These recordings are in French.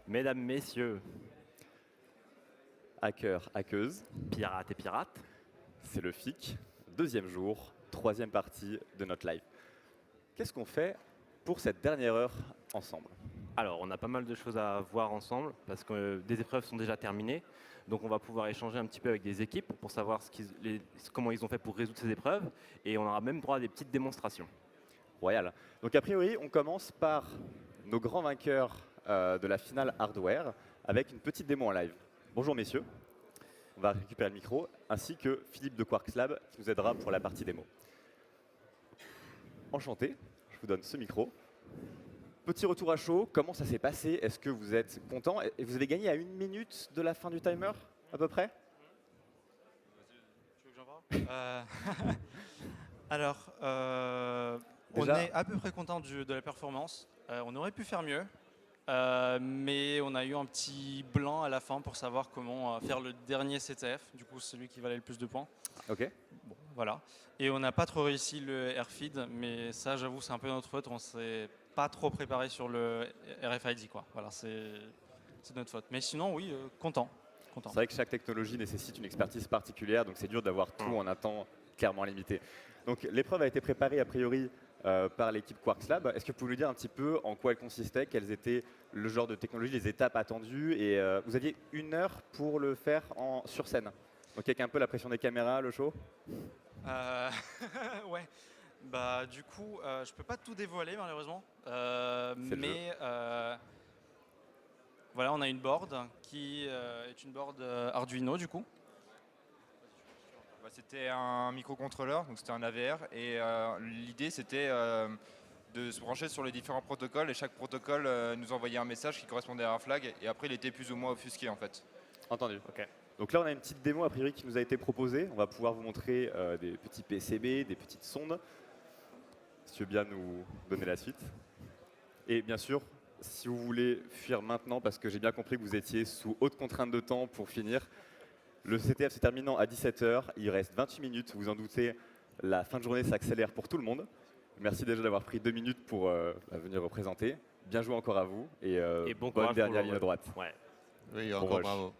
Mesdames, messieurs, Hackers, hackeuses, pirates et pirates, c'est le FIC, deuxième jour, troisième partie de notre live. Qu'est-ce qu'on fait pour cette dernière heure ensemble? alors on a pas mal de choses à voir ensemble parce que des épreuves sont déjà terminées. Donc on va pouvoir échanger un petit peu avec des équipes pour savoir comment ils ont fait pour résoudre ces épreuves et on aura même droit à des petites démonstrations. Royal. Donc a priori, on commence par nos grands vainqueurs de la finale hardware avec une petite démo en live. Bonjour messieurs, on va récupérer le micro, ainsi que Philippe de Quarks Lab qui nous aidera pour la partie démo. Enchanté, je vous donne ce micro. Petit retour à chaud, comment ça s'est passé? Est-ce que vous êtes content? Et vous avez gagné à 1 minute de la fin du timer, à peu près? Tu veux que j'en parle Alors, on Déjà, est à peu près content de la performance. On aurait pu faire mieux, mais on a eu un petit blanc à la fin pour savoir comment faire le dernier CTF, du coup celui qui valait le plus de points. ok. Bon, voilà. Et on n'a pas trop réussi le airfeed, mais ça, j'avoue, c'est un peu notre faute. On s'est pas trop préparé sur le RFID, quoi. Voilà, c'est notre faute. Mais sinon, oui, content. C'est vrai que chaque technologie nécessite une expertise particulière, donc c'est dur d'avoir tout en un temps clairement limité. Donc l'épreuve a été préparée a priori par l'équipe Quarks Lab. Est-ce que vous pouvez nous dire un petit peu en quoi elle consistait, quelles étaient le genre de technologie, les étapes attendues, et vous aviez 1 heure pour le faire sur scène. Donc avec un peu la pression des caméras, le show. Ouais. Bah du coup, je peux pas tout dévoiler malheureusement, C'est le jeu. mais voilà, on a une board qui est une board Arduino du coup. C'était un microcontrôleur, donc c'était un AVR, et l'idée c'était de se brancher sur les différents protocoles, et chaque protocole nous envoyait un message qui correspondait à un flag, et après il était plus ou moins offusqué en fait. Entendu. Ok. Donc là, on a une petite démo a priori qui nous a été proposée. On va pouvoir vous montrer des petits PCB, des petites sondes. Si tu veux bien nous donner la suite. Et bien sûr, si vous voulez fuir maintenant, parce que j'ai bien compris que vous étiez sous haute contrainte de temps pour finir, le CTF se terminant à 17 h, il reste 28 minutes, vous en doutez, la fin de journée s'accélère pour tout le monde. Merci déjà d'avoir pris 2 minutes pour venir représenter. Bien joué encore à vous et bon bonne courage dernière pour ligne droite. Ouais. Oui, Bon encore rush. bravo.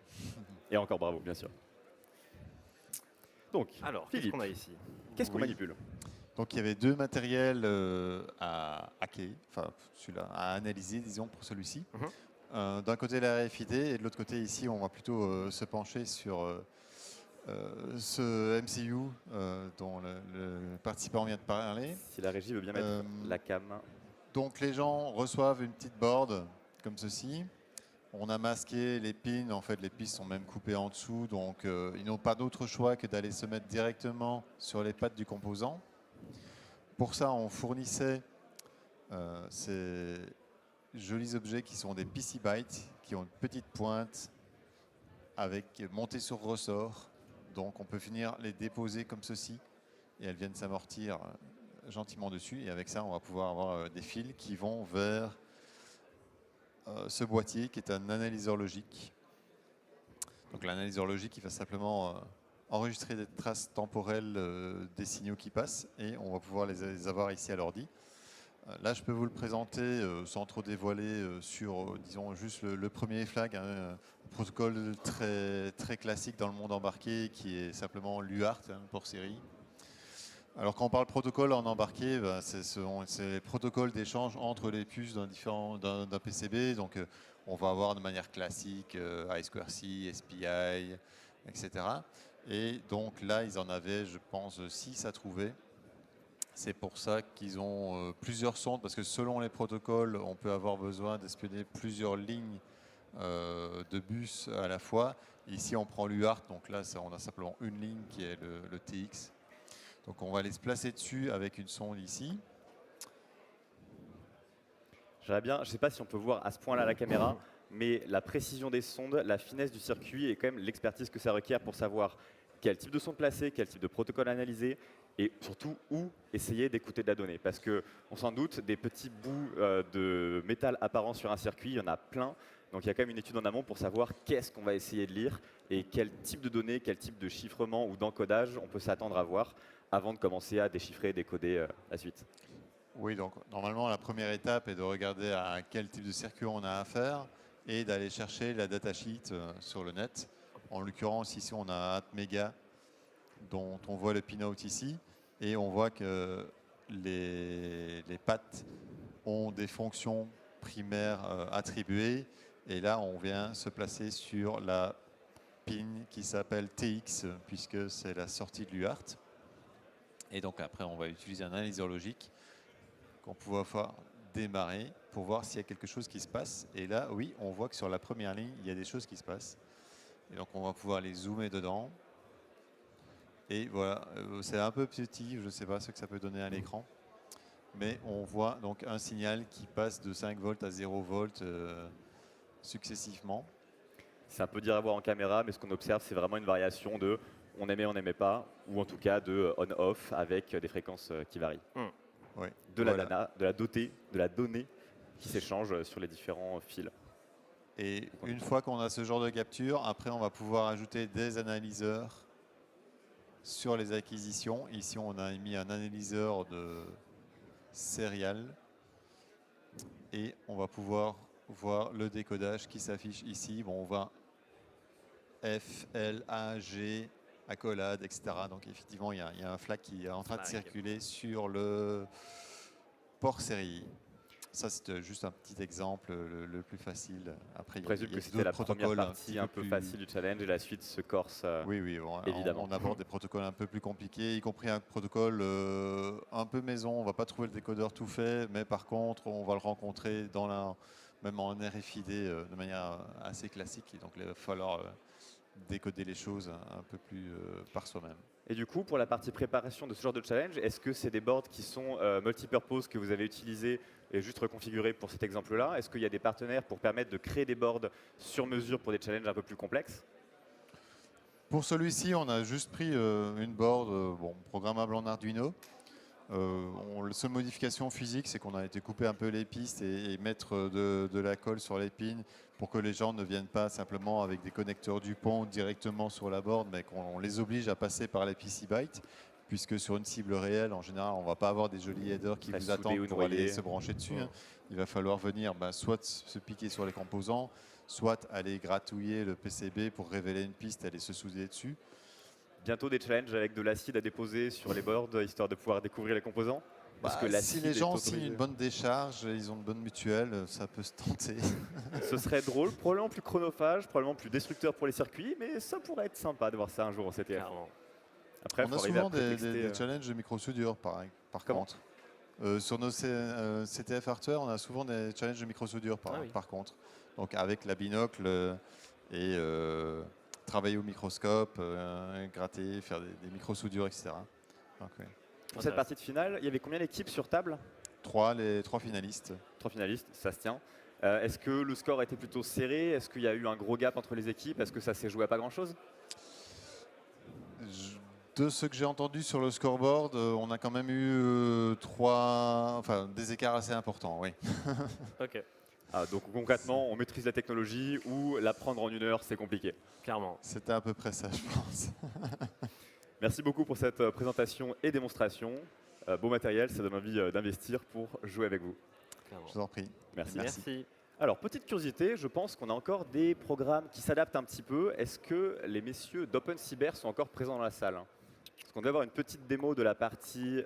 Et encore bravo, bien sûr. Donc, Alors, qu'est-ce Philippe, qu'on a ici? qu'est-ce qu'on Oui. manipule? Donc il y avait deux matériels à hacker, enfin celui-là, à analyser, disons, pour celui-ci. D'un côté la RFID et de l'autre côté ici, on va plutôt se pencher sur ce MCU dont le participant vient de parler. Si la régie veut bien mettre la cam. Donc les gens reçoivent une petite board comme ceci. On a masqué les pins, en fait les pistes sont même coupées en dessous, donc ils n'ont pas d'autre choix que d'aller se mettre directement sur les pattes du composant. Pour ça, on fournissait ces jolis objets qui sont des PC Bytes, qui ont une petite pointe avec montée sur ressort. Donc on peut finir les déposer comme ceci et elles viennent s'amortir gentiment dessus. Et avec ça, on va pouvoir avoir des fils qui vont vers ce boîtier qui est un analyseur logique. Donc l'analyseur logique, il va simplement enregistrer des traces temporelles des signaux qui passent et on va pouvoir les avoir ici à l'ordi. Là, je peux vous le présenter sans trop dévoiler sur, disons, juste le premier flag, un protocole très, très classique dans le monde embarqué qui est simplement l'UART pour série. Alors quand on parle protocole en embarqué, c'est les protocoles d'échange entre les puces d'un PCB. Donc on va avoir de manière classique I2C, SPI, etc. Et donc là, ils en avaient, je pense, 6 à trouver. C'est pour ça qu'ils ont plusieurs sondes, parce que selon les protocoles, on peut avoir besoin d'espionner plusieurs lignes de bus à la fois. Ici, on prend l'UART, donc là, on a simplement une ligne qui est le TX. Donc on va aller se placer dessus avec une sonde ici. J'aimerais bien, je ne sais pas si on peut voir à ce point-là la caméra, mais la précision des sondes, la finesse du circuit et quand même l'expertise que ça requiert pour savoir quel type de sonde placer, quel type de protocole analyser et surtout où essayer d'écouter de la donnée. Parce qu'on s'en doute, des petits bouts de métal apparents sur un circuit, il y en a plein. Donc il y a quand même une étude en amont pour savoir qu'est-ce qu'on va essayer de lire et quel type de données, quel type de chiffrement ou d'encodage on peut s'attendre à voir avant de commencer à déchiffrer et décoder la suite. Oui, donc normalement la première étape est de regarder à quel type de circuit on a affaire et d'aller chercher la datasheet sur le net. En l'occurrence, ici, on a Atmega, dont on voit le pinout ici, et on voit que les pattes ont des fonctions primaires attribuées, et là, on vient se placer sur la pin qui s'appelle TX, puisque c'est la sortie de l'UART. Et donc après, on va utiliser un analyseur logique qu'on pourra faire démarrer pour voir s'il y a quelque chose qui se passe. Et là, oui, on voit que sur la première ligne, il y a des choses qui se passent. Et donc, on va pouvoir les zoomer dedans. Et voilà, c'est un peu petit, je ne sais pas ce que ça peut donner à l'écran. Mais on voit donc un signal qui passe de 5 volts à 0 volts successivement. C'est un peu dur à voir en caméra, mais ce qu'on observe, c'est vraiment une variation de on aimait, on n'aimait pas, ou en tout cas de on-off avec des fréquences qui varient. Oui, De voilà. la donnée qui s'échange sur les différents fils. Et une fois qu'on a ce genre de capture, après on va pouvoir ajouter des analyseurs sur les acquisitions. Ici on a mis un analyseur de serial et on va pouvoir voir le décodage qui s'affiche ici. Bon, on voit F, L, A, G, accolade, etc. Donc effectivement il y a un flag qui est en train de circuler sur le port série. Ça, c'est juste un petit exemple, le plus facile. Après, Je présume que c'était la première partie un peu facile du challenge et la suite se corse oui, bon, évidemment. on aborde des protocoles un peu plus compliqués, y compris un protocole un peu maison. On ne va pas trouver le décodeur tout fait, mais par contre, on va le rencontrer même en RFID de manière assez classique. Et donc, il va falloir décoder les choses un peu plus par soi-même. Et du coup, pour la partie préparation de ce genre de challenge, est-ce que c'est des boards qui sont multipurpose que vous avez utilisés et juste reconfigurés pour cet exemple-là? Est-ce qu'il y a des partenaires pour permettre de créer des boards sur mesure pour des challenges un peu plus complexes? Pour celui-ci, on a juste pris une board programmable en Arduino. La seule modification physique, c'est qu'on a été couper un peu les pistes et mettre de la colle sur les pins pour que les gens ne viennent pas simplement avec des connecteurs Dupont directement sur la board, mais qu'on les oblige à passer par les PC bytes, puisque sur une cible réelle, en général, on ne va pas avoir des jolis headers qui vous attendent pour aller se brancher dessus. Il va falloir venir soit se piquer sur les composants, soit aller gratouiller le PCB pour révéler une piste, aller se souder dessus. Bientôt des challenges avec de l'acide à déposer sur les boards, histoire de pouvoir découvrir les composants. Parce que si les gens signent une bonne décharge, ils ont une bonne mutuelle, ça peut se tenter. Ce serait drôle, probablement plus chronophage, probablement plus destructeur pour les circuits, mais ça pourrait être sympa de voir ça un jour en CTF. Après, on a souvent des challenges de micro-soudure, par contre. Sur nos CTF hardware, on a souvent des challenges de micro-soudure, par contre. Donc avec la binocle et travailler au microscope, gratter, faire des micro-soudures, etc. Donc, oui. Pour cette partie de finale, il y avait combien d'équipes sur table? Les 3 finalistes. 3 finalistes, ça se tient. Est-ce que le score était plutôt serré? Est-ce qu'il y a eu un gros gap entre les équipes? Est-ce que ça s'est joué à pas grand-chose? De ce que j'ai entendu sur le scoreboard, on a quand même eu des écarts assez importants, oui. Ok, Donc concrètement, on maîtrise la technologie ou l'apprendre en 1 heure, c'est compliqué. clairement. C'était à peu près ça, je pense. Merci beaucoup pour cette présentation et démonstration. Beau matériel, ça donne envie d'investir pour jouer avec vous. Clairement. Je vous en prie. Merci. Alors, petite curiosité, je pense qu'on a encore des programmes qui s'adaptent un petit peu. Est-ce que les messieurs d'OpenCyber sont encore présents dans la salle? Parce qu'on doit avoir une petite démo de la partie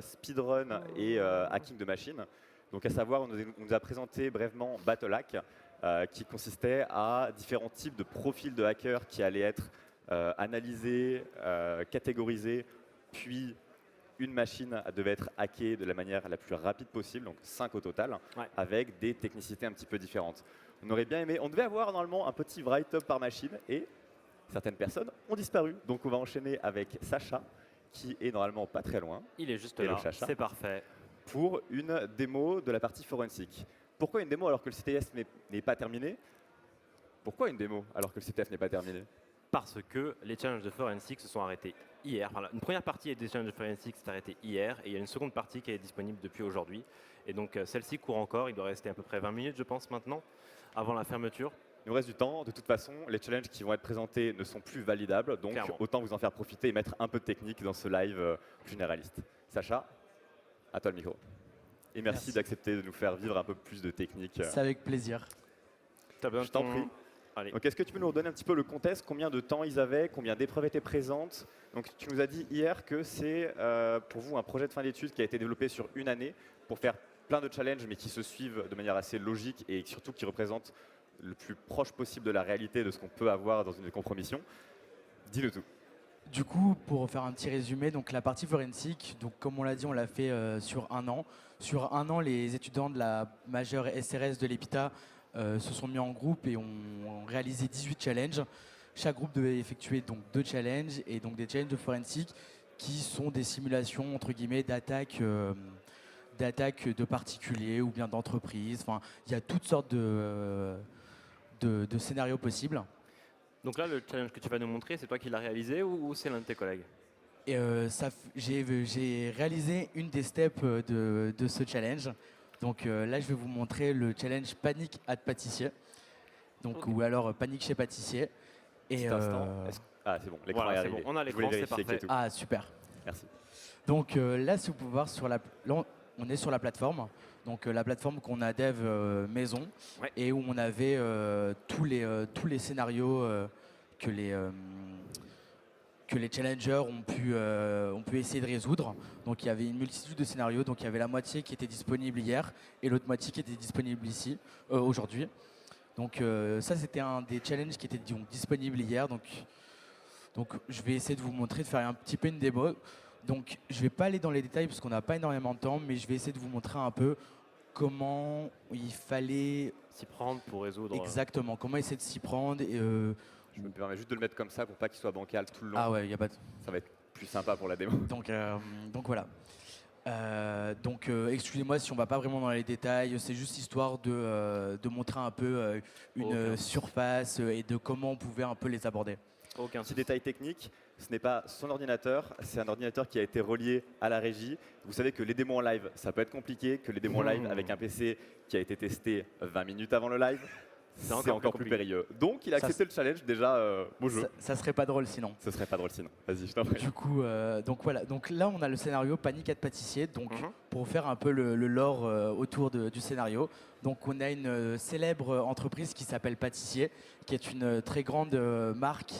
speedrun et hacking de machine. Donc à savoir, on nous a présenté brièvement BattleHack, qui consistait à différents types de profils de hackers qui allaient être analysés, catégorisés, puis une machine devait être hackée de la manière la plus rapide possible, donc 5 au total, avec des technicités un petit peu différentes. On aurait bien aimé, on devait avoir normalement un petit write-up par machine et certaines personnes ont disparu. Donc on va enchaîner avec Sacha, qui est normalement pas très loin. Il est juste là, c'est parfait. Pour une démo de la partie forensique. Pourquoi une démo alors que le CTF n'est pas terminé? Pourquoi une démo alors que le CTF n'est pas terminé? Parce que les challenges de forensic se sont arrêtés hier. Enfin, une première partie des challenges de forensic s'est arrêtée hier et il y a une seconde partie qui est disponible depuis aujourd'hui. Et donc celle-ci court encore, il doit rester à peu près 20 minutes je pense maintenant, avant la fermeture. Il nous reste du temps. De toute façon, les challenges qui vont être présentés ne sont plus validables, donc autant vous en faire profiter et mettre un peu de technique dans ce live généraliste. Sacha, à toi le micro. Et merci d'accepter de nous faire vivre un peu plus de technique. C'est avec plaisir. T'as besoin Je de t'en ton- prie. Allez. Donc, est-ce que tu peux nous redonner un petit peu le contexte, combien de temps ils avaient, combien d'épreuves étaient présentes? Donc, tu nous as dit hier que c'est pour vous un projet de fin d'études qui a été développé sur une année pour faire plein de challenges, mais qui se suivent de manière assez logique et surtout qui représentent le plus proche possible de la réalité de ce qu'on peut avoir dans une compromission. Dis-le tout. Du coup, pour faire un petit résumé, donc la partie forensique, donc comme on l'a dit, on l'a fait sur un an. Sur un an, les étudiants de la majeure SRS de l'EPITA se sont mis en groupe et ont réalisé 18 challenges. Chaque groupe devait effectuer donc 2 challenges et donc des challenges de forensique qui sont des simulations entre guillemets d'attaques de particuliers ou bien d'entreprises. Enfin, il y a toutes sortes de scénarios possibles. Donc là, le challenge que tu vas nous montrer, c'est toi qui l'as réalisé ou c'est l'un de tes collègues? Et j'ai réalisé une des steps de ce challenge. Donc là, je vais vous montrer le challenge panique à pâtissier. Donc, Ok. ou alors panique chez pâtissier. Et, Petit instant. Ah, c'est bon, l'écran Voilà, est c'est arrivé. bon, on a Je voulais l'écran, c'est vérifier qu'il y ait parfait. tout. ah, super. Merci. Donc là, si vous pouvez voir on est sur la plateforme. Donc la plateforme qu'on a dev maison Ouais. et où on avait tous les scénarios que les challengers ont pu essayer de résoudre. Donc il y avait une multitude de scénarios. Donc il y avait la moitié qui était disponible hier et l'autre moitié qui était disponible ici aujourd'hui. Donc ça c'était un des challenges qui était disponible hier. Donc je vais essayer de vous montrer, de faire un petit peu une démo. Donc je ne vais pas aller dans les détails parce qu'on n'a pas énormément de temps, mais je vais essayer de vous montrer un peu comment il fallait S'y prendre pour résoudre. exactement, comment essayer de s'y prendre. Et, Je me permets juste de le mettre comme ça pour pas qu'il soit bancal tout le long. ah ouais, il n'y a pas de... Ça va être plus sympa pour la démo. Donc voilà. Excusez-moi si on va pas vraiment dans les détails, c'est juste histoire de montrer un peu une Aucun. surface et de comment on pouvait un peu les aborder. Aucun Petit souci. détail technique, ce n'est pas son ordinateur, c'est un ordinateur qui a été relié à la régie. Vous savez que les démos en live, ça peut être compliqué, que les démos en live avec un PC qui a été testé 20 minutes avant le live, c'est encore plus compliqué. périlleux. Donc il a Ça, accepté le challenge, déjà, beau jeu. Ça serait pas drôle sinon. Ce serait pas drôle sinon. Vas-y, je t'en prie. Du coup, donc voilà. Donc là, on a le scénario panique à pâtissier. Donc Mhm. pour faire un peu le lore autour du scénario. Donc on a une célèbre entreprise qui s'appelle Pâtissier, qui est une très grande marque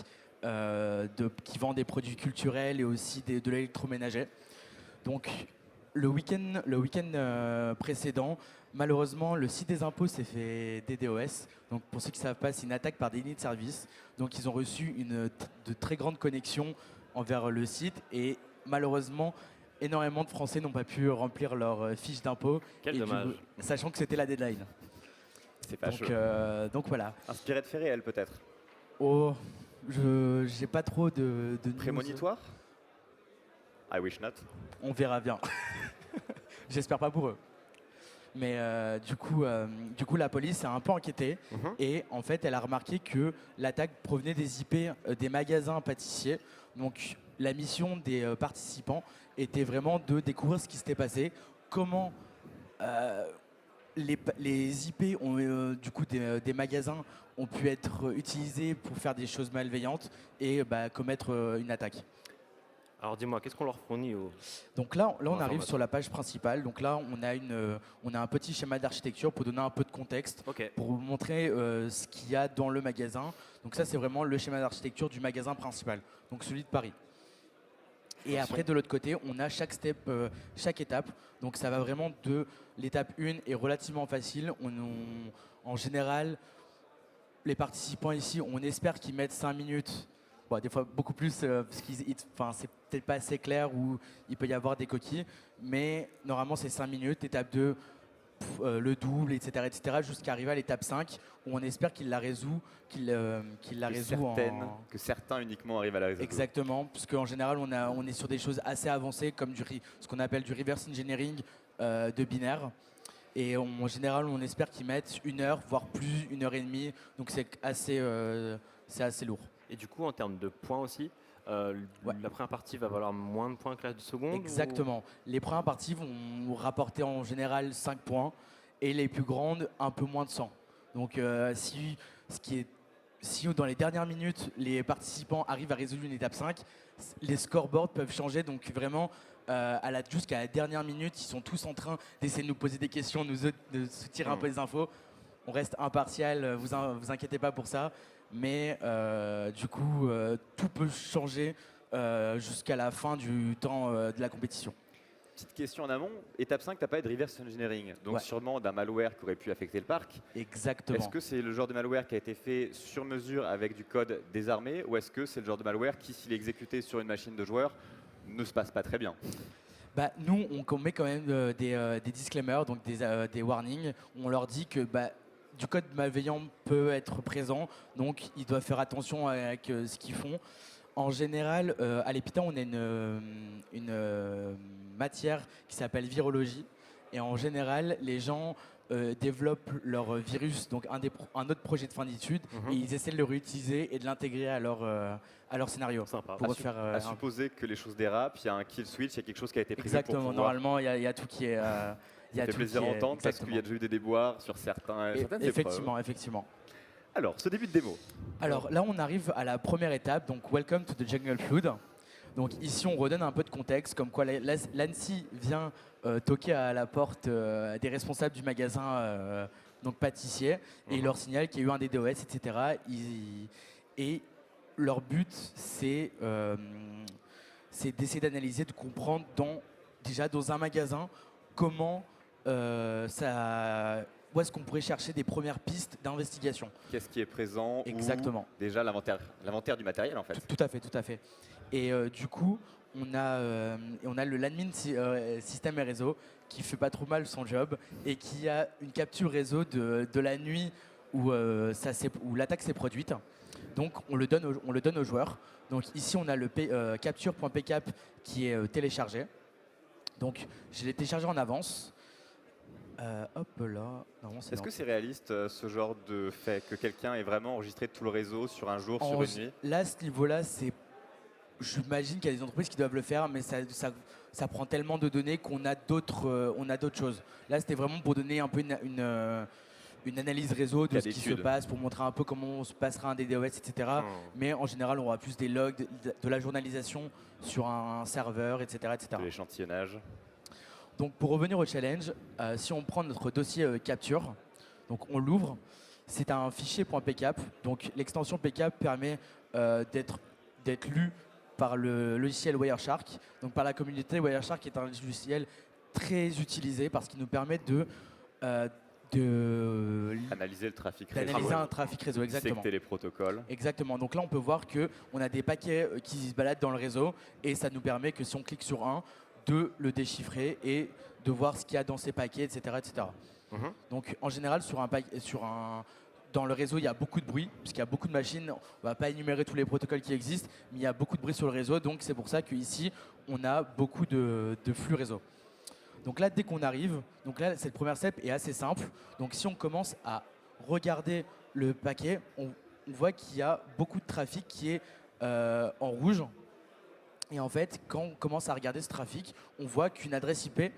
qui vend des produits culturels et aussi de l'électroménager. Donc le week-end précédent, malheureusement, le site des impôts s'est fait DDoS. Donc pour ceux qui ne savent pas, c'est une attaque par déni de service. Donc ils ont reçu de très grandes connexions envers le site et malheureusement, énormément de Français n'ont pas pu remplir leur fiche d'impôt. Quel Et du dommage. coup, sachant que c'était la deadline. C'est pas chaud. Donc voilà. Inspiré de faits réels peut-être. Oh, je n'ai pas trop de news. Prémonitoire I wish not. On verra bien. J'espère pas pour eux. Mais du coup, la police s'est un peu enquêtée Mhm. et en fait, elle a remarqué que l'attaque provenait des IP des magasins pâtissiers. Donc, la mission des participants était vraiment de découvrir ce qui s'était passé, comment les IP du coup des magasins ont pu être utilisés pour faire des choses malveillantes et commettre une attaque. Alors dis-moi, qu'est-ce qu'on leur fournit Donc là, on arrive Information. sur la page principale. Donc là, on a un petit schéma d'architecture pour donner un peu de contexte, Ok. pour vous montrer ce qu'il y a dans le magasin. Donc ça, c'est vraiment le schéma d'architecture du magasin principal, donc celui de Paris. Et après, de l'autre côté, on a chaque step, chaque étape. Donc ça va vraiment de l'étape 1 est relativement facile. En général, les participants ici, on espère qu'ils mettent 5 minutes. Bon, des fois beaucoup plus, parce que c'est peut-être pas assez clair ou il peut y avoir des coquilles. Mais normalement, c'est 5 minutes. Étape 2, le double, etc. jusqu'à arriver à l'étape 5, où on espère qu'il la résout, qu'il la résout Que certains uniquement arrivent à la résoudre. Exactement, parce qu'en général, on est sur des choses assez avancées, comme ce qu'on appelle du reverse engineering de binaire. Et en général, on espère qu'ils mettent 1 heure, voire plus, 1h30. Donc c'est assez lourd. Et du coup, en termes de points aussi, Ouais. la première partie va valoir moins de points que la seconde Exactement. Les premières parties vont rapporter en général 5 points et les plus grandes un peu moins de 100. Donc si dans les dernières minutes, les participants arrivent à résoudre une étape 5, les scoreboards peuvent changer. Donc vraiment, jusqu'à la dernière minute, ils sont tous en train d'essayer de nous poser des questions, de se tirer un peu des infos. on reste impartial, vous inquiétez pas pour ça. Mais du coup, tout peut changer jusqu'à la fin du temps de la compétition. Petite question en amont, étape 5, tu n'as pas de reverse engineering, donc Ouais. sûrement d'un malware qui aurait pu affecter le parc. Exactement. Est-ce que c'est le genre de malware qui a été fait sur mesure avec du code désarmé, ou est-ce que c'est le genre de malware qui, s'il est exécuté sur une machine de joueur, ne se passe pas très bien? Bah, nous, on met quand même des disclaimers, donc des warnings. On leur dit que du code malveillant peut être présent, donc ils doivent faire attention avec ce qu'ils font. En général, à l'EPITA, on a une matière qui s'appelle virologie. Et en général, les gens développent leur virus, donc un autre projet de fin d'études, et ils essaient de le réutiliser et de l'intégrer à leur scénario. Sympa. Pour refaire, À supposer que les choses dérapent, il y a un kill switch, il y a quelque chose qui a été prévu pour exactement, pouvoir... normalement, il y a tout qui est... il y a Ça fait tout plaisir qui à est- entendre parce qu'il y a exactement. déjà eu des déboires sur certaines épreuves. Effectivement. Alors, ce début de démo, Alors là, on arrive à la première étape, donc Welcome to the Jungle Flood. Donc ici, on redonne un peu de contexte, comme quoi l'ANSSI vient toquer à la porte des responsables du magasin donc pâtissier, et il leur signale qu'il y a eu un DDoS, etc. Et leur but, c'est d'essayer d'analyser, de comprendre déjà dans un magasin comment où est-ce qu'on pourrait chercher des premières pistes d'investigation. qu'est-ce qui est présent? Exactement. Ou déjà l'inventaire du matériel, en fait. Tout à fait. Et du coup, on a le l'admin système et réseau qui fait pas trop mal son job et qui a une capture réseau de la nuit où l'attaque s'est produite. Donc on le donne aux joueurs. Donc ici on a le capture.pcap qui est téléchargé. Donc je l'ai téléchargé en avance. Hop là. Est-ce que c'est réaliste ce genre de fait que quelqu'un ait vraiment enregistré tout le réseau sur un jour, sur une nuit? Là, à ce niveau-là, j'imagine qu'il y a des entreprises qui doivent le faire, mais ça prend tellement de données qu'on a d'autres choses. Là, c'était vraiment pour donner un peu une analyse réseau de ce qui se passe, pour montrer un peu comment se passera un DDoS, etc. Mais en général, on aura plus des logs, de la journalisation sur un serveur, etc. De l'échantillonnage. Donc pour revenir au challenge, si on prend notre dossier capture, donc on l'ouvre, c'est un fichier .pcap. Donc l'extension pcap permet d'être lu par le logiciel Wireshark, donc par la communauté. Wireshark est un logiciel très utilisé parce qu'il nous permet Analyser le trafic réseau. d'analyser un trafic réseau, exactement. Secter les protocoles. Exactement. Donc là, on peut voir qu'on a des paquets qui se baladent dans le réseau et ça nous permet que si on clique sur un, de le déchiffrer et de voir ce qu'il y a dans ces paquets, etc. Donc en général, dans le réseau, il y a beaucoup de bruit, puisqu'il y a beaucoup de machines. On ne va pas énumérer tous les protocoles qui existent, mais il y a beaucoup de bruit sur le réseau. Donc c'est pour ça qu'ici, on a beaucoup de flux réseau. Donc là, dès qu'on arrive, donc là, cette première step est assez simple. Donc si on commence à regarder le paquet, on voit qu'il y a beaucoup de trafic qui est en rouge. Et en fait, quand on commence à regarder ce trafic, on voit qu'une adresse IP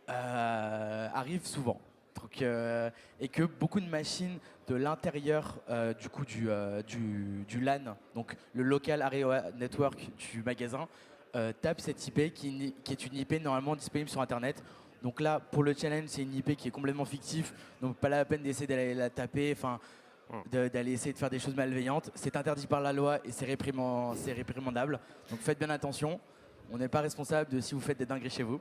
arrive souvent. Donc, et que beaucoup de machines de l'intérieur du LAN, donc le Local Area Network du magasin, tapent cette IP qui est une IP normalement disponible sur Internet. Donc là, pour le challenge, c'est une IP qui est complètement fictive, donc pas la peine d'essayer d'aller la taper, d'aller essayer de faire des choses malveillantes. C'est interdit par la loi et c'est réprimandable. Donc faites bien attention. On n'est pas responsable de si vous faites des dingueries chez vous.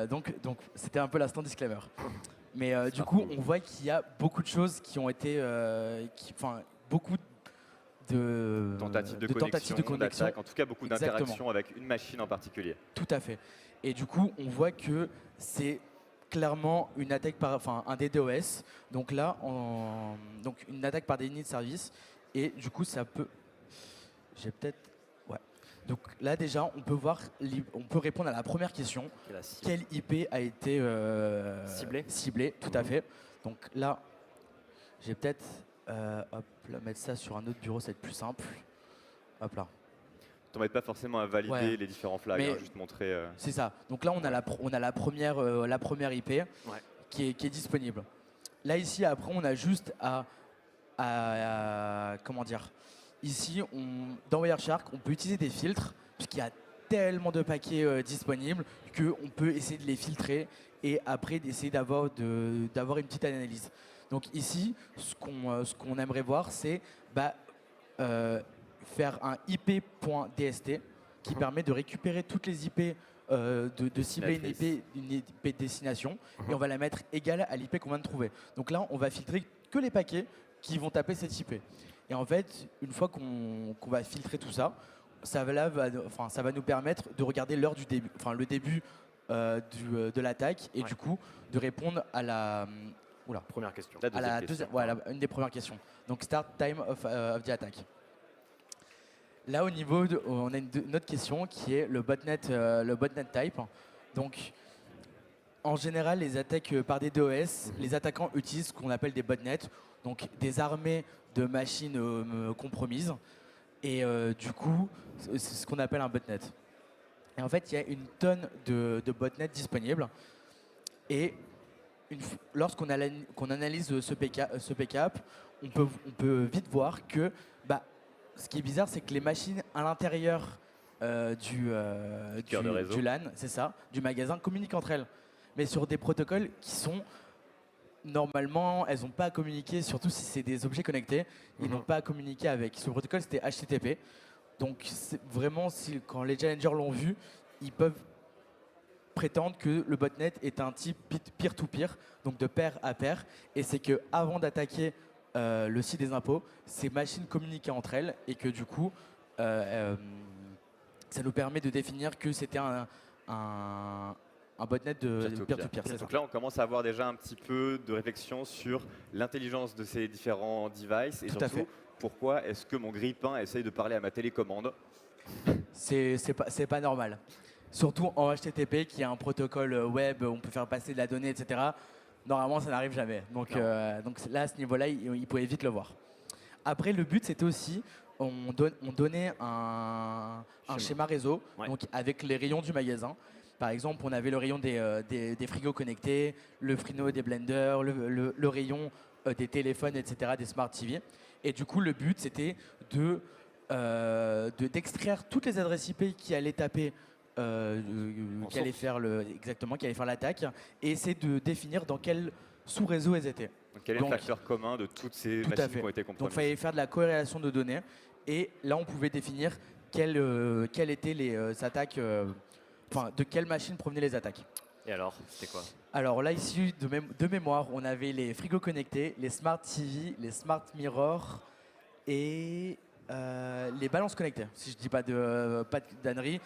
Donc c'était un peu l'instant disclaimer. Mais du coup, on voit qu'il y a beaucoup de choses qui ont été, beaucoup de Tentatives de connexion, d'attaque, en tout cas beaucoup d'interactions avec une machine en particulier. Tout à fait. Et du coup, on voit que c'est clairement une attaque un DDoS. Donc là, donc une attaque par déni de service. Et du coup, ça peut... Ouais. Donc là, déjà, on peut répondre à la première question. Quelle IP a été ciblée? Tout à fait. Donc là, j'ai peut-être... mettre ça sur un autre bureau, ça va être plus simple. Hop là. T'embêtes pas forcément à valider les différents flags, juste montrer. C'est ça. Donc là, on a la première IP qui est disponible. Là, ici, après, on a juste à comment dire. Ici, dans Wireshark, on peut utiliser des filtres, puisqu'il y a tellement de paquets disponibles qu'on peut essayer de les filtrer et après d'essayer d'avoir une petite analyse. Donc ici, ce qu'on aimerait voir, c'est faire un IP.dst qui permet de récupérer toutes les IP, de cibler une IP de destination, et on va la mettre égale à l'IP qu'on vient de trouver. Donc là, on va filtrer que les paquets qui vont taper cette IP. Et en fait, une fois qu'on va filtrer tout ça, ça va nous permettre de regarder l'heure du début, enfin le début de l'attaque, et du coup de répondre à la Première question. une des premières questions. Donc start time of the attack. Là au niveau, on a une autre question qui est le botnet type. Donc en général, les attaques par des DOS, les attaquants utilisent ce qu'on appelle des botnets, donc des armées de machines compromises. Et du coup, c'est ce qu'on appelle un botnet. Et en fait, il y a une tonne de botnets disponibles. Et lorsqu'on analyse ce PCAP, on peut vite voir que ce qui est bizarre, c'est que les machines à l'intérieur du LAN, c'est ça, du magasin, communiquent entre elles. Mais sur des protocoles qui sont normalement, elles n'ont pas à communiquer, surtout si c'est des objets connectés, ils n'ont pas à communiquer avec. Ce protocole, c'était HTTP. Donc vraiment, quand les challengers l'ont vu, ils peuvent prétendre que le botnet est un type peer-to-peer, donc de pair à pair, et c'est qu'avant d'attaquer le site des impôts, ces machines communiquaient entre elles, et que du coup, ça nous permet de définir que c'était un botnet de peer-to-peer. Donc là, on commence à avoir déjà un petit peu de réflexion sur l'intelligence de ces différents devices, et surtout, pourquoi est-ce que mon grille-pain essaye de parler à ma télécommande? C'est pas normal. Surtout en HTTP, qui est un protocole web, on peut faire passer de la donnée, etc. Normalement, ça n'arrive jamais. Donc là, à ce niveau-là, il pouvait vite le voir. Après, le but, c'était aussi, on donnait un schéma réseau, donc avec les rayons du magasin. Par exemple, on avait le rayon des frigos connectés, le frino des blenders, le rayon des téléphones, etc., des smart TV. Et du coup, le but, c'était d'extraire toutes les adresses IP qui allaient taper, qui allaient faire l'attaque, et essayer de définir dans quel sous-réseau elles étaient. Donc, quel est le facteur commun de toutes ces machines qui ont été compromises? Donc, il fallait faire de la corrélation de données, et là, on pouvait définir quelles étaient les attaques, de quelle machine provenaient les attaques. Et alors, c'était quoi? Alors là, ici, de mémoire, on avait les frigos connectés, les smart TV, les smart mirrors et les balances connectées. Si je ne dis pas de d'ânerie,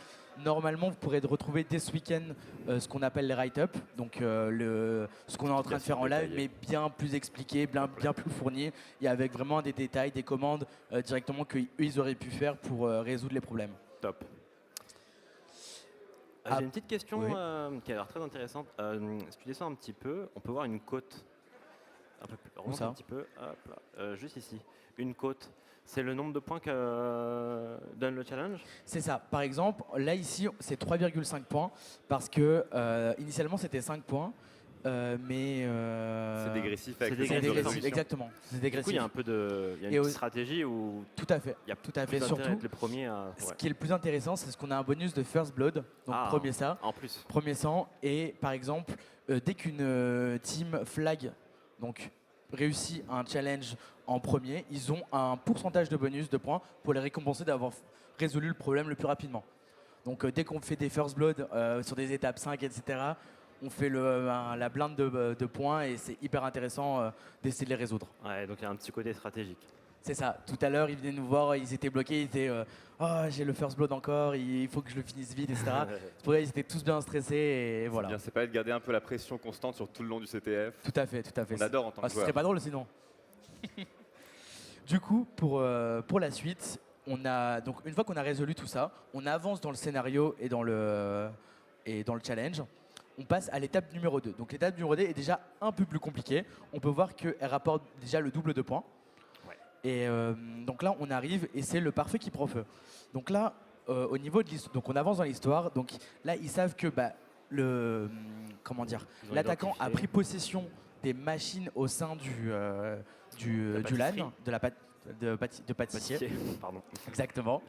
normalement, vous pourrez retrouver dès ce week-end ce qu'on appelle les write-up, donc ce qu'on est en train de faire en live, mais bien plus expliqué, bien plus fourni, et avec vraiment des détails, des commandes directement qu'ils auraient pu faire pour résoudre les problèmes. Top. J'ai une petite question qui a l'air très intéressante. Si tu descends un petit peu, on peut voir une côte. Un peu plus. Remonte un petit peu. Hop là. Juste ici. Une côte. C'est le nombre de points que donne le challenge? C'est ça. Par exemple, là ici, c'est 3,5 points parce que initialement c'était 5 points. Mais c'est dégressif avec le dégressif, exactement. C'est dégressif. Du coup, il y a un peu de une stratégie où tout à fait. Il y a tout à fait. Surtout, le premier ce qui est le plus intéressant, c'est ce qu'on a un bonus de first blood, donc premier sang. Et par exemple, dès qu'une team flag réussit un challenge en premier, ils ont un pourcentage de bonus de points pour les récompenser d'avoir résolu le problème le plus rapidement. Donc dès qu'on fait des first blood sur des étapes 5, etc., on fait la blinde de points et c'est hyper intéressant d'essayer de les résoudre. Ouais, donc il y a un petit côté stratégique. C'est ça. Tout à l'heure, ils venaient nous voir, ils étaient bloqués, ils étaient oh, j'ai le first blood encore, il faut que je le finisse vite, etc. C'est pour ça qu'ils étaient tous bien stressés et voilà. C'est pas de garder un peu la pression constante sur tout le long du CTF. Tout à fait. On adore en tant que joueur. Ce serait pas drôle sinon. Du coup, pour la suite, donc une fois qu'on a résolu tout ça, on avance dans le scénario et dans le challenge. On passe à l'étape numéro 2. Donc l'étape numéro 2 est déjà un peu plus compliquée. On peut voir qu'elle rapporte déjà le double de points. Ouais. Et donc là, on arrive et c'est le parfait qui prend feu. Donc là, au niveau de l'histoire, donc on avance dans l'histoire. Donc là, ils savent que l'attaquant a pris possession des machines au sein du LAN, de pâtissier. Pardon. Exactement.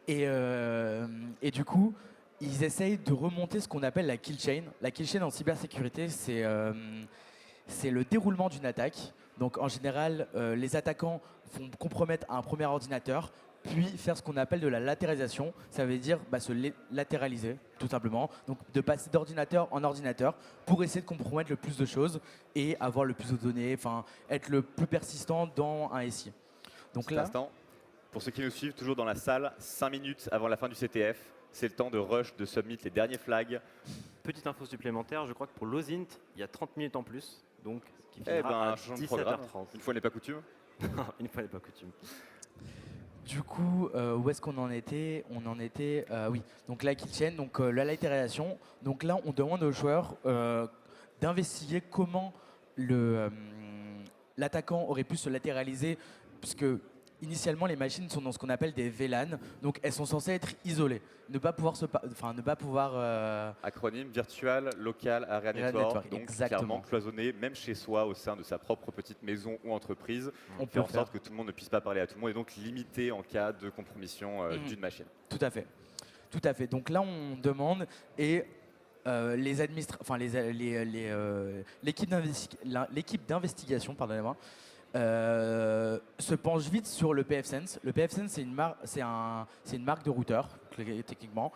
Et du coup, ils essayent de remonter ce qu'on appelle la kill chain. La kill chain en cybersécurité, c'est le déroulement d'une attaque. Donc en général, les attaquants vont compromettre un premier ordinateur, puis faire ce qu'on appelle de la latéralisation. Ça veut dire se latéraliser, tout simplement. Donc de passer d'ordinateur en ordinateur pour essayer de compromettre le plus de choses et avoir le plus de données, enfin être le plus persistant dans un SI. Donc Petit là, instant. Pour ceux qui nous suivent, toujours dans la salle, 5 minutes avant la fin du CTF, c'est le temps de rush, de submit les derniers flags. Petite info supplémentaire, je crois que pour l'OSINT, il y a 30 minutes en plus, donc ce qui Eh finira ben, à un changement de programme. 17h30. Une fois n'est pas coutume. Une fois n'est pas coutume. du coup, où est-ce qu'on en était? On en était, oui. Donc la kill chain, donc la latéralisation. Donc là, on demande aux joueurs d'investiguer comment l'attaquant aurait pu se latéraliser, puisque initialement les machines sont dans ce qu'on appelle des VLAN, donc elles sont censées être isolées, ne pas pouvoir Acronyme Virtual Local Area Area Network, Network, donc exactement. clairement cloisonné, même chez soi, au sein de sa propre petite maison ou entreprise, On faire peut en le faire. sorte que tout le monde ne puisse pas parler à tout le monde et donc limiter en cas de compromission d'une machine. Tout à fait. Tout à fait. Donc là, on demande et l'équipe d'investigation, pardonnez-moi, se penche vite sur le pfSense. Le pfSense, c'est une marque de routeur, techniquement.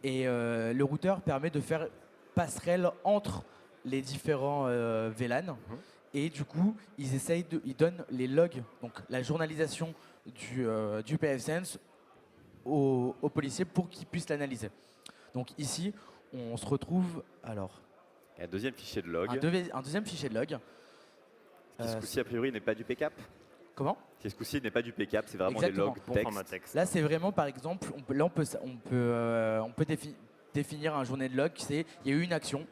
Et le routeur permet de faire passerelle entre les différents VLAN. Et du coup, ils donnent les logs, donc la journalisation du pfSense aux policiers pour qu'ils puissent l'analyser. Donc ici, on se retrouve alors Et un deuxième fichier de log, un deuxième fichier de log. qui ce coup-ci a priori n'est pas du PCAP. Comment? Qui ce coup-ci n'est pas du PCAP, c'est vraiment Exactement. des logs Bon texte. format texte. Là, c'est vraiment, par exemple, on peut définir un journée de log. Il y a eu une action,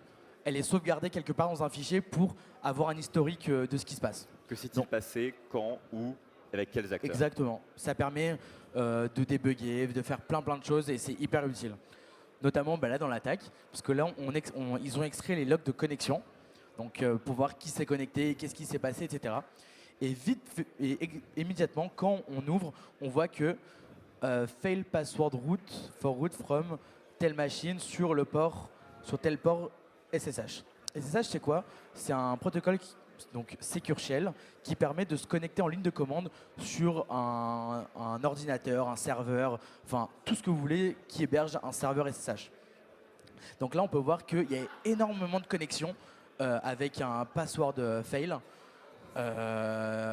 elle est sauvegardée quelque part dans un fichier pour avoir un historique de ce qui se passe. Que s'est-il Donc- passé, quand, où, avec quels acteurs. Exactement. Ça permet de débugger, de faire plein de choses et c'est hyper utile. Notamment là dans l'attaque, parce que là, ils ont extrait les logs de connexion, donc pour voir qui s'est connecté, qu'est-ce qui s'est passé, etc. Et immédiatement, quand on ouvre, on voit que fail password root for root from telle machine sur tel port SSH. SSH, c'est quoi? C'est un protocole donc Secure Shell qui permet de se connecter en ligne de commande sur un ordinateur, un serveur, enfin tout ce que vous voulez qui héberge un serveur SSH. Donc là, on peut voir qu'il y a énormément de connexions avec un password fail.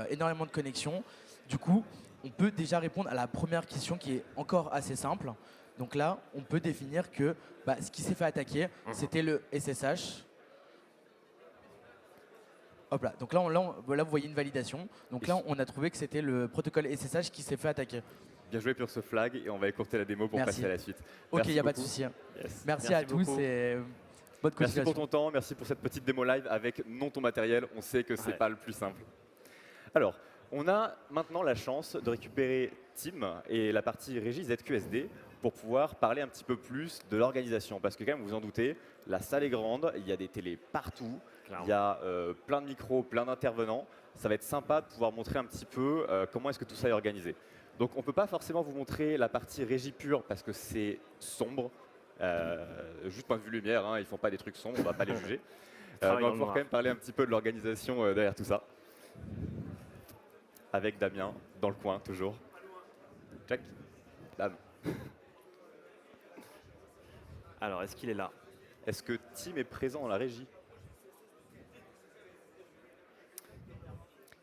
Énormément de connexions. Du coup, on peut déjà répondre à la première question qui est encore assez simple. Donc là, on peut définir que ce qui s'est fait attaquer, c'était le SSH. Hop là. Donc là, vous voyez une validation. Donc là, on a trouvé que c'était le protocole SSH qui s'est fait attaquer. Bien joué pour ce flag et on va écourter la démo pour Merci. passer à la suite. Ok, il Merci n'y a pas de beaucoup. souci. Yes. Merci à tous beaucoup. et bonne Merci pour continuation. ton temps, merci pour cette petite démo live avec non ton matériel. On sait que c'est Ouais. pas le plus simple. Alors, on a maintenant la chance de récupérer Tim et la partie régie ZQSD pour pouvoir parler un petit peu plus de l'organisation. Parce que quand même, vous vous en doutez, la salle est grande, il y a des télés partout, il y a plein de micros, plein d'intervenants. Ça va être sympa de pouvoir montrer un petit peu comment est-ce que tout ça est organisé. Donc on ne peut pas forcément vous montrer la partie régie pure parce que c'est sombre. Juste point de vue lumière, hein, ils font pas des trucs sombres, on va pas les juger. Mais Travail on va dans le pouvoir noir. quand même parler un petit peu de l'organisation derrière tout ça. Avec Damien, dans le coin, toujours. Check. Dame. Alors, est-ce qu'il est là? Est-ce que Tim est présent dans la régie?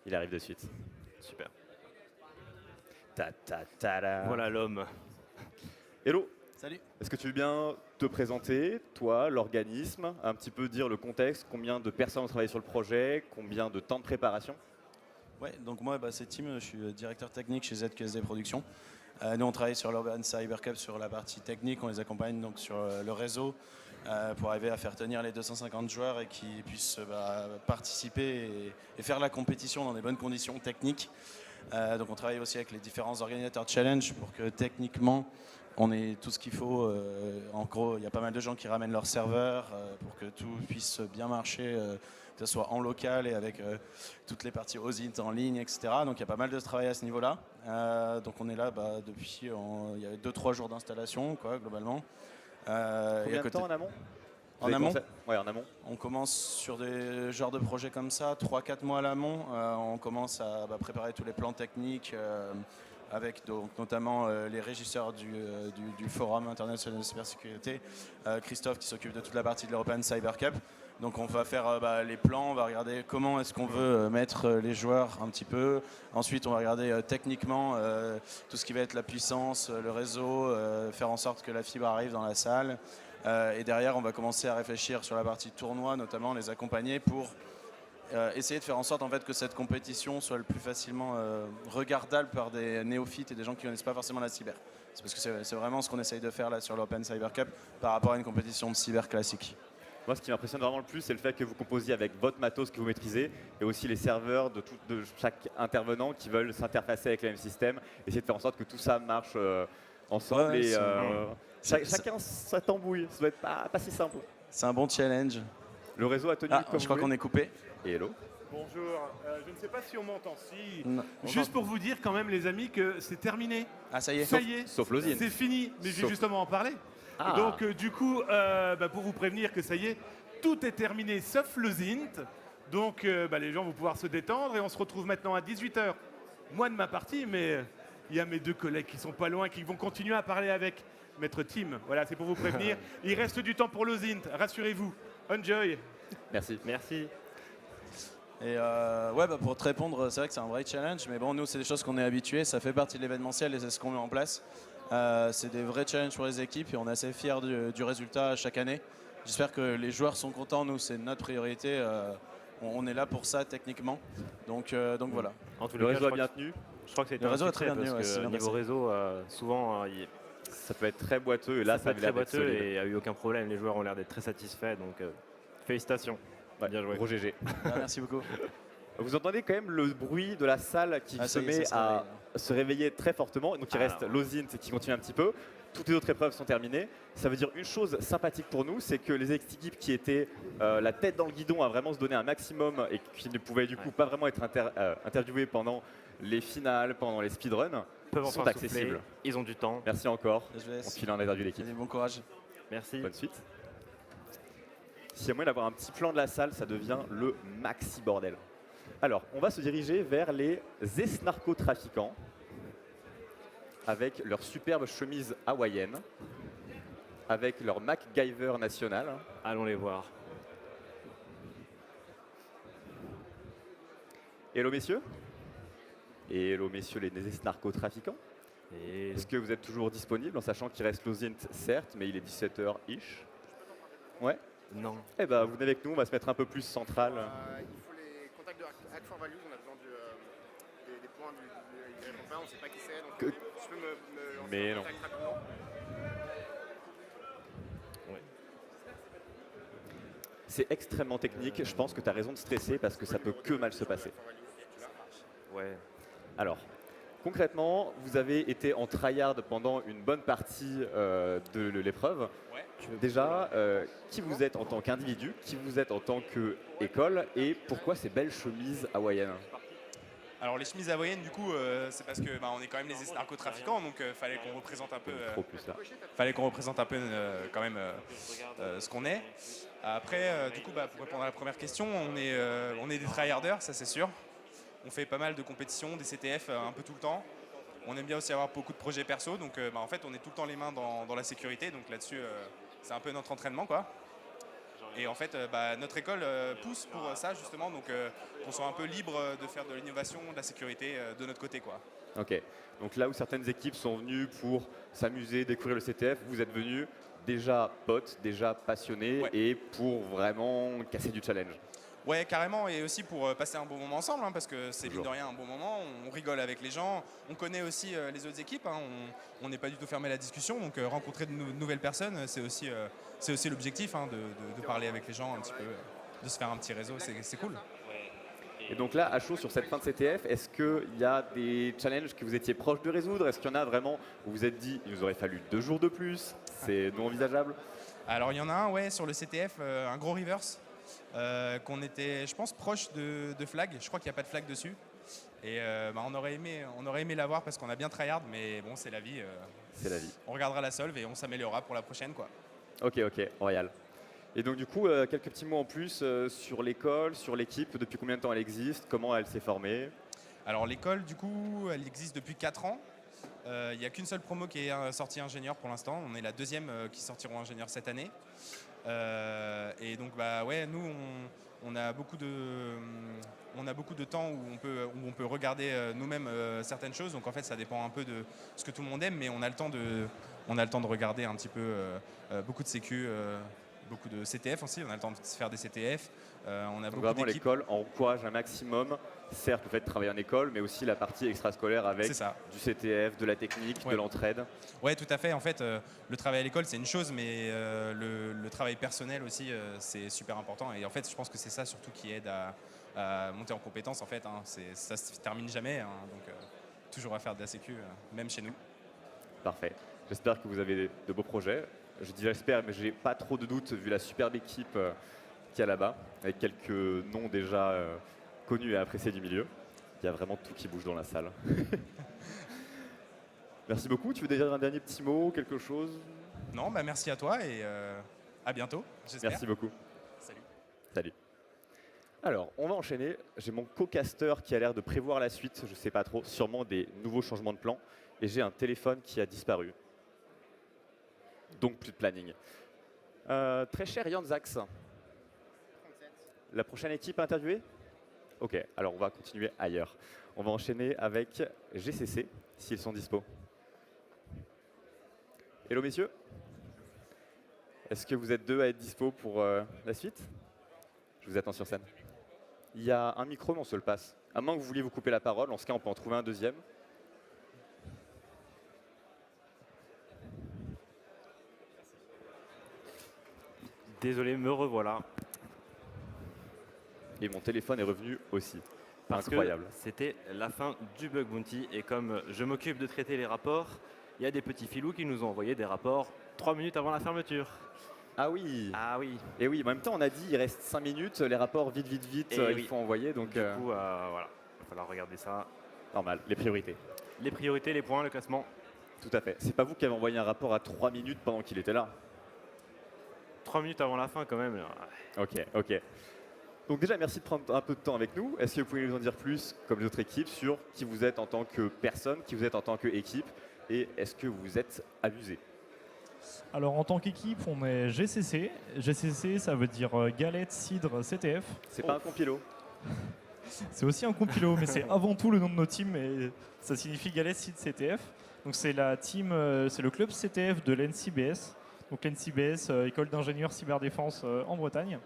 Il arrive de suite. Super. Ta-ta-ta-da. Voilà l'homme. Hello. Salut. Est-ce que tu veux bien te présenter, toi, l'organisme, un petit peu dire le contexte, combien de personnes ont travaillé sur le projet, combien de temps de préparation? Ouais, donc moi c'est Tim, je suis directeur technique chez ZQSD Productions. Nous on travaille sur l'Urban Cybercup sur la partie technique, on les accompagne donc sur le réseau pour arriver à faire tenir les 250 joueurs et qu'ils puissent participer et faire la compétition dans des bonnes conditions techniques. Donc on travaille aussi avec les différents organisateurs de challenge pour que techniquement On est tout ce qu'il faut. En gros, il y a pas mal de gens qui ramènent leurs serveurs pour que tout puisse bien marcher, que ce soit en local et avec toutes les parties OSINT en ligne, etc. Donc il y a pas mal de travail à ce niveau-là. Donc on est là depuis, il y a 2-3 jours d'installation, quoi, globalement. Et à Combien de côté- temps en amont En Vous avez amont commencé- Ouais, en amont. On commence sur des genres de projets comme ça, 3-4 mois à l'amont. On commence à préparer tous les plans techniques avec donc, notamment les régisseurs du Forum international de cybersécurité, Christophe qui s'occupe de toute la partie de l'European Cyber Cup. Donc on va faire les plans, on va regarder comment est-ce qu'on veut mettre les joueurs un petit peu. Ensuite on va regarder techniquement tout ce qui va être la puissance, le réseau, faire en sorte que la fibre arrive dans la salle. Et derrière, on va commencer à réfléchir sur la partie tournoi, notamment les accompagner pour essayer de faire en sorte en fait, que cette compétition soit le plus facilement regardable par des néophytes et des gens qui ne connaissent pas forcément la cyber. C'est parce que c'est vraiment ce qu'on essaye de faire là sur l'Open Cyber Cup par rapport à une compétition de cyber classique. Moi, ce qui m'impressionne vraiment le plus, c'est le fait que vous composiez avec votre matos que vous maîtrisez et aussi les serveurs de chaque intervenant qui veulent s'interfacer avec le même système, essayer de faire en sorte que tout ça marche ensemble. Ouais, et c'est- chacun sa tambouille. Ça doit être pas si simple. C'est un bon challenge. Le réseau a tenu Ah, comme je crois vous qu'on voulez. est coupé. Et hello. Bonjour, je ne sais pas si on m'entend. Si. Non. Juste pour vous dire quand même les amis que c'est terminé. Ah ça y est. Ça y est, Sauf l'osine. c'est fini. Mais je vais Sauf- justement en parler. Ah. Donc du coup, pour vous prévenir que ça y est, tout est terminé sauf le Zint. Donc les gens vont pouvoir se détendre et on se retrouve maintenant à 18h. Moi de ma partie, mais il y a mes deux collègues qui sont pas loin qui vont continuer à parler avec Maître Tim. Voilà, c'est pour vous prévenir. Il reste du temps pour le Zint, rassurez-vous. Enjoy. Merci. Merci. Et pour te répondre, c'est vrai que c'est un vrai challenge, mais bon, nous, c'est des choses qu'on est habitués, ça fait partie de l'événementiel et c'est ce qu'on met en place. C'est des vrais challenges pour les équipes et on est assez fiers du résultat chaque année. J'espère que les joueurs sont contents, nous, c'est notre priorité. On est là pour ça techniquement. Donc voilà. En tout Le cas, réseau a bien tenu. je crois que c'était Le un réseau a succès très bien tenu, parce ouais, c'est que bien niveau passé. réseau, souvent, Ça peut être très boiteux et là, ça ça a peut l'air être très d'être boiteux solide. et il n'y a eu aucun problème. Les joueurs ont l'air d'être très satisfaits, donc félicitations. Ouais, Bien joué. Gros GG. Merci beaucoup. Vous entendez quand même le bruit de la salle qui Ah, se ça y est, met ça se à réveille, se réveiller très fortement. Donc il Ah, reste ouais. l'OSINT qui continue un petit peu. Toutes les autres épreuves sont terminées. Ça veut dire une chose sympathique pour nous, c'est que les équipes qui étaient la tête dans le guidon à vraiment se donner un maximum et qui ne pouvaient du coup pas vraiment être interviewées pendant les finales, pendant les speedruns, Peuvent sont enfin accessibles. souffler, ils ont du temps. Merci encore. Je On laisse. file un interview l'équipe. Allez, bon courage. Merci. Bonne suite. S'il y a moyen d'avoir un petit plan de la salle, ça devient le maxi bordel. Alors, on va se diriger vers les ex-narcotrafiquants avec leur superbe chemise hawaïenne, avec leur MacGyver national. Allons les voir. Hello messieurs. Et hello messieurs les ex-narcotrafiquants. Et Est-ce que vous êtes toujours disponibles en sachant qu'il reste l'OSINT certes, mais il est 17h-ish. Ouais. non. Eh ben, vous venez avec nous, on va se mettre un peu plus central. Il faut les contacts de Hack for Values, on a besoin des points du répond pas, on ne sait pas qui c'est, donc Que- tu peux me lancer Mais un non. contact rapidement. C'est extrêmement technique. Je pense que tu as raison de stresser parce que ça peut que mal se passer. Ouais. Alors, concrètement, vous avez été en tryhard pendant une bonne partie de l'épreuve. Déjà, qui vous êtes en tant qu'individu, qui vous êtes en tant qu'école et pourquoi ces belles chemises hawaïennes? Alors les chemises hawaïennes du coup c'est parce que on est quand même les narcotrafiquants donc fallait qu'on représente un peu Trop plus là. quand même ce qu'on est. Après du coup pour répondre à la première question, on est des tryharders, ça c'est sûr. On fait pas mal de compétitions, des CTF un peu tout le temps. On aime bien aussi avoir beaucoup de projets perso donc en fait on est tout le temps les mains dans la sécurité donc là-dessus c'est un peu notre entraînement quoi. Et en fait, notre école pousse pour ça justement, donc qu'on soit un peu libre de faire de l'innovation, de la sécurité de notre côté, quoi. Ok. Donc là où certaines équipes sont venues pour s'amuser, découvrir le CTF, vous êtes venus déjà potes, déjà passionnés Ouais. et pour vraiment casser du challenge. Ouais, carrément, et aussi pour passer un bon moment ensemble, parce que c'est mine Toujours. de rien un bon moment, on rigole avec les gens, on connaît aussi les autres équipes, on n'est pas du tout fermé à la discussion, donc rencontrer de nouvelles personnes, c'est aussi l'objectif, de parler avec les gens un petit peu, de se faire un petit réseau, c'est cool. Et donc là, à chaud, sur cette fin de CTF, est-ce qu'il y a des challenges que vous étiez proche de résoudre? Est-ce qu'il y en a vraiment où vous vous êtes dit, il nous aurait fallu 2 jours de plus? C'est non envisageable? Alors il y en a un, ouais, sur le CTF, un gros reverse, qu'on était, je pense, proche de flag. Je crois qu'il n'y a pas de flag dessus. Et on aurait aimé l'avoir parce qu'on a bien tryhard, mais bon, c'est la vie. C'est la vie. On regardera la solve et on s'améliorera pour la prochaine, quoi. Ok, royal. Et donc du coup, quelques petits mots en plus sur l'école, sur l'équipe, depuis combien de temps elle existe, comment elle s'est formée? Alors l'école, du coup, elle existe depuis 4 ans. Il n'y a qu'une seule promo qui est sortie ingénieur pour l'instant. On est la deuxième qui sortiront ingénieur cette année. Et donc, ouais, nous, on a beaucoup de temps où on peut regarder nous-mêmes certaines choses. Donc en fait, ça dépend un peu de ce que tout le monde aime, mais on a le temps de regarder un petit peu beaucoup de sécu, beaucoup de CTF aussi. On a le temps de faire des CTF. On a Donc beaucoup vraiment, d'équipes. l'école encourage un maximum, certes le fait de travailler en école, mais aussi la partie extrascolaire avec C'est ça. du CTF, de la technique, Ouais. de l'entraide. Ouais, tout à fait. En fait, le travail à l'école, c'est une chose, mais le travail personnel aussi, c'est super important. Et en fait, je pense que c'est ça surtout qui aide à monter en compétence. En fait, hein. Ça se termine jamais, hein. Donc toujours à faire de la sécu, même chez nous. Parfait. J'espère que vous avez de beaux projets. Je dis j'espère, mais j'ai pas trop de doutes vu la superbe équipe qu'il y a là-bas, avec quelques noms déjà connus et appréciés du milieu. Il y a vraiment tout qui bouge dans la salle. Merci beaucoup. Tu veux dire un dernier petit mot, quelque chose? Non, merci à toi et à bientôt, j'espère. Merci beaucoup. Salut. Salut. Alors, on va enchaîner. J'ai mon co-caster qui a l'air de prévoir la suite, je sais pas trop, sûrement des nouveaux changements de plan. Et j'ai un téléphone qui a disparu. Donc plus de planning. Très cher Yann Zax. 37. La prochaine équipe à interviewer? Ok, alors on va continuer ailleurs. On va enchaîner avec GCC, s'ils sont dispo. Hello messieurs. Est-ce que vous êtes deux à être dispo pour la suite? Je vous attends sur scène. Il y a un micro, mais on se le passe. À moins que vous vouliez vous couper la parole, en ce cas on peut en trouver un deuxième. Désolé, me revoilà. Et mon téléphone est revenu aussi. Parce Incroyable. que c'était la fin du bug bounty. Et comme je m'occupe de traiter les rapports, il y a des petits filous qui nous ont envoyé des rapports 3 minutes avant la fermeture. Ah oui. Ah oui. Et oui, en même temps on a dit il reste 5 minutes, les rapports vite, Et il oui. faut envoyer. Donc Du coup, voilà, il va falloir regarder ça. normal, les priorités. Les priorités, les points, le classement. Tout à fait. C'est pas vous qui avez envoyé un rapport à 3 minutes pendant qu'il était là? 3 minutes avant la fin quand même. Ok. Donc déjà, merci de prendre un peu de temps avec nous. Est-ce que vous pouvez nous en dire plus, comme les autres équipes, sur qui vous êtes en tant que personne, qui vous êtes en tant qu'équipe, et est-ce que vous êtes amusé? Alors en tant qu'équipe, on est GCC. GCC, ça veut dire Galette, Cidre, CTF. C'est pas un compilo? C'est aussi un compilo, mais c'est avant tout le nom de nos teams et ça signifie Galette, Cidre, CTF. Donc c'est la team, c'est le club CTF de l'NCBS. Donc l'NCBS, École d'ingénieurs cyberdéfense en Bretagne.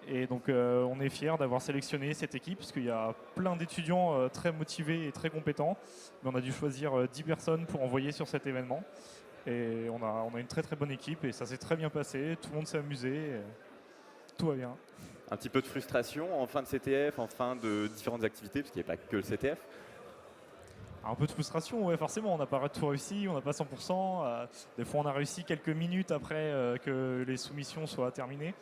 Et donc on est fiers d'avoir sélectionné cette équipe parce qu'il y a plein d'étudiants très motivés et très compétents. Mais on a dû choisir 10 personnes pour envoyer sur cet événement. Et on a une très très bonne équipe et ça s'est très bien passé. Tout le monde s'est amusé. Et tout va bien. Un petit peu de frustration en fin de CTF, en fin de différentes activités, parce qu'il n'y a pas que le CTF. Un peu de frustration, ouais, forcément. On n'a pas tout réussi, on n'a pas 100%. Des fois, on a réussi quelques minutes après que les soumissions soient terminées.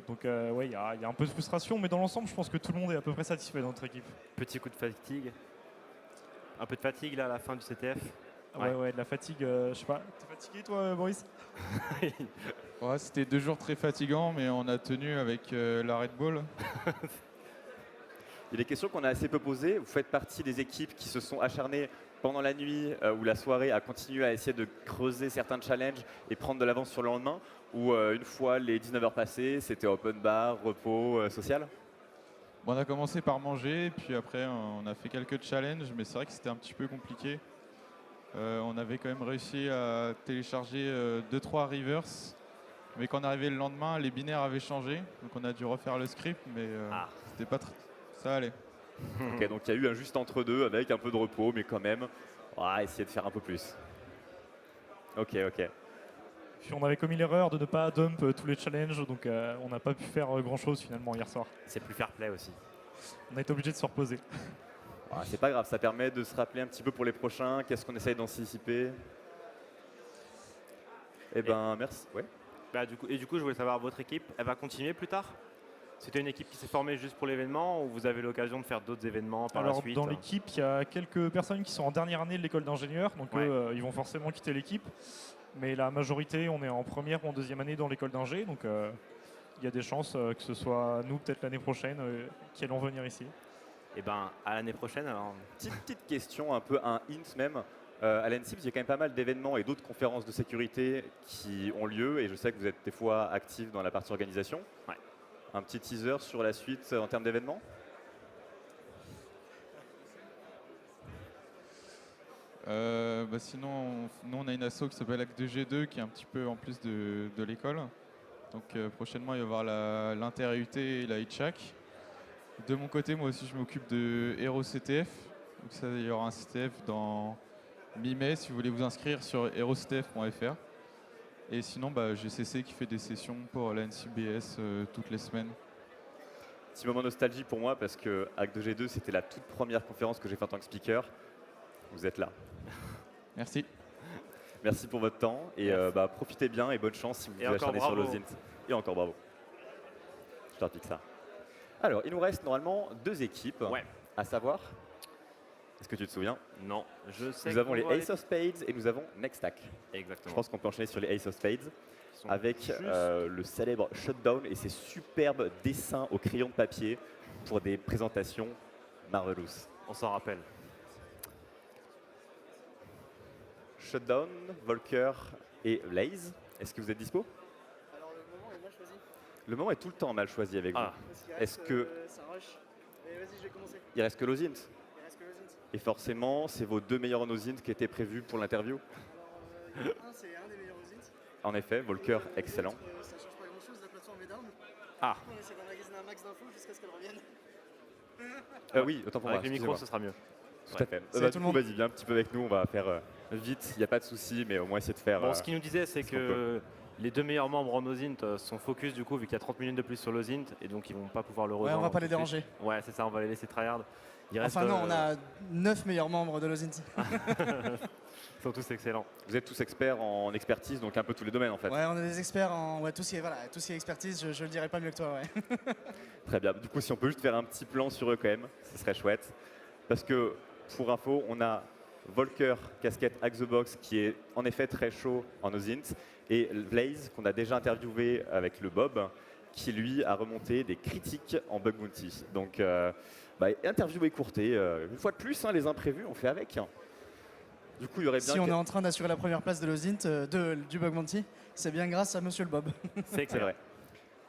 Donc, ouais, il y a un peu de frustration, mais dans l'ensemble, je pense que tout le monde est à peu près satisfait dans notre équipe. Petit coup de fatigue. Un peu de fatigue là à la fin du CTF. Ouais, de la fatigue, je sais pas. T'es fatigué, toi, Boris? Ouais, c'était 2 jours très fatigants, mais on a tenu avec la Red Bull. Il y a des questions qu'on a assez peu posées. Vous faites partie des équipes qui se sont acharnées pendant la nuit ou la soirée à continuer à essayer de creuser certains challenges et prendre de l'avance sur le lendemain, ou une fois les 19 heures passées, c'était open bar, repos, social? Bon, on a commencé par manger, puis après on a fait quelques challenges, mais c'est vrai que c'était un petit peu compliqué. On avait quand même réussi à télécharger 2-3 reverse, mais quand on est arrivé le lendemain, les binaires avaient changé, donc on a dû refaire le script, mais c'était pas très... Ça allait. Ok, donc il y a eu un juste entre deux avec un peu de repos, mais quand même, essayer de faire un peu plus. Ok. Puis on avait commis l'erreur de ne pas dump tous les challenges, donc on n'a pas pu faire grand chose finalement hier soir. C'est plus fair play aussi. on a été obligé de se reposer. Ah, c'est pas grave, ça permet de se rappeler un petit peu pour les prochains, qu'est-ce qu'on essaye d'anticiper. Eh ben, merci. Ouais. Du coup, je voulais savoir, votre équipe, elle va continuer plus tard? C'était une équipe qui s'est formée juste pour l'événement ou vous avez l'occasion de faire d'autres événements par la Alors suite? dans l'équipe, il y a quelques personnes qui sont en dernière année de l'école d'ingénieur, donc Ouais. eux, ils vont forcément quitter l'équipe. Mais la majorité, on est en première ou en deuxième année dans l'école d'ingé, donc il y a des chances que ce soit nous, peut-être l'année prochaine, qui allons venir ici. Eh ben, à l'année prochaine alors. Petite question, un peu un hint même. À l'ENSIP, il y a quand même pas mal d'événements et d'autres conférences de sécurité qui ont lieu et je sais que vous êtes des fois actifs dans la partie organisation. Ouais. Un petit teaser sur la suite en termes d'événements? Sinon, nous on a une asso qui s'appelle AC2G2 qui est un petit peu en plus de l'école. Donc prochainement il va y avoir l'inter-AUT et la HAC. De mon côté, moi aussi je m'occupe de Hero CTF. Donc ça, il y aura un CTF dans mi-mai si vous voulez vous inscrire sur heroctf.fr. Et sinon, GCC qui fait des sessions pour la NCBS toutes les semaines. Petit moment nostalgie pour moi parce que AC2G2 c'était la toute première conférence que j'ai fait en tant que speaker. Vous êtes là. Merci. Merci pour votre temps et profitez bien et bonne chance si vous vous encore acharnez sur bravo. l'OSINT. Et encore bravo. Je leur pique ça. Alors, il nous reste normalement 2 équipes, Ouais. à savoir, est-ce que tu te souviens? Non, je sais Nous avons les qu'on va Ace of Spades et nous avons Nextac. Exactement. Je pense qu'on peut enchaîner sur les Ace of Spades Ils sont avec juste- le célèbre Shutdown et ses superbes dessins au crayon de papier pour des présentations marvelous. On s'en rappelle. Shutdown, Volker et Blaze, est-ce que vous êtes dispo? Alors le moment est mal choisi. Le moment est tout le temps mal choisi avec Ah. Parce qu'il Est-ce reste, que- c'est un rush. Mais vas-y, je vais commencer. vous. Il reste que l'OSINT. Il reste que le Zint. Et forcément, c'est vos 2 meilleurs OSINT qui étaient prévus pour l'interview. Alors, il y en a un, c'est un des meilleurs Zint. En effet, Volker, excellent. Ça change pas grand chose, la plateforme est down. Ah. On essaie d'emmagasiner un max d'infos jusqu'à ce qu'elle revienne. Oui, autant pour moi. Avec le micro, excusez-moi. ce sera mieux. Tout à fait. Salut Du tout le coup, monde. vas-y, viens un petit peu avec nous, on va faire vite, il n'y a pas de souci, mais au moins essayer de faire. Bon, ce qu'il nous disait, c'est ce qu'on que les 2 meilleurs membres en OSINT sont focus du coup, vu qu'il y a 30 minutes de plus sur l'OSINT, et donc ils vont pas pouvoir le rejoindre. on va pas les tout de suite. déranger. Ouais, c'est ça, on va les laisser tryhard. Il reste, Enfin non, on a 9 meilleurs membres de l'Ozint. Ils sont tous excellents. Vous êtes tous experts en expertise, donc un peu tous les domaines en fait. Ouais, on est des experts en tout ce qui est expertise, je le dirais pas mieux que toi, ouais. Très bien. Du coup, si on peut juste faire un petit plan sur eux quand même, ce serait chouette. Parce que, pour info, on a Volker, casquette Hack the Box, qui est en effet très chaud en OSINT, et Blaze, qu'on a déjà interviewé avec le Bob, qui lui a remonté des critiques en Bug Bounty. Donc, interview écourtée. Une fois de plus, les imprévus, on fait avec. Du coup, il y aurait bien. Si on est en train d'assurer la première place de l'Ozint, du Bug Bounty, c'est bien grâce à Monsieur le Bob. C'est C'est vrai.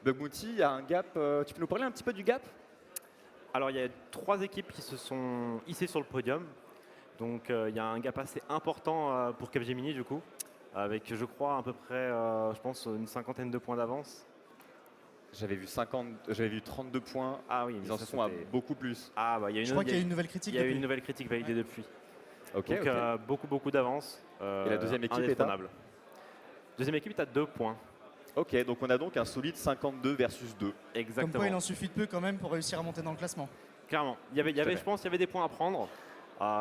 Bug Bounty, il y a un gap. Tu peux nous parler un petit peu du gap? Alors, il y a 3 équipes qui se sont hissées sur le podium. Donc, il y a un gap assez important pour Capgemini, du coup, avec, je crois, à peu près, je pense, une cinquantaine de points d'avance. J'avais vu 32 points. Ah oui, Ils mais en ça, sont à c'était- beaucoup plus. Ah, bah, il y a une Je crois qu'il y a eu une nouvelle critique Il y a eu depuis. une nouvelle critique validée depuis. Ok. Donc, ok. beaucoup d'avance. Et la deuxième équipe est à indétrônable. Deuxième équipe est à 2 points. Ok, donc on a donc un solide 52 versus 2. Comme Exactement. quoi il en suffit de peu quand même pour réussir à monter dans le classement. Clairement. Tout à fait. Je pense qu'il y avait des points à prendre.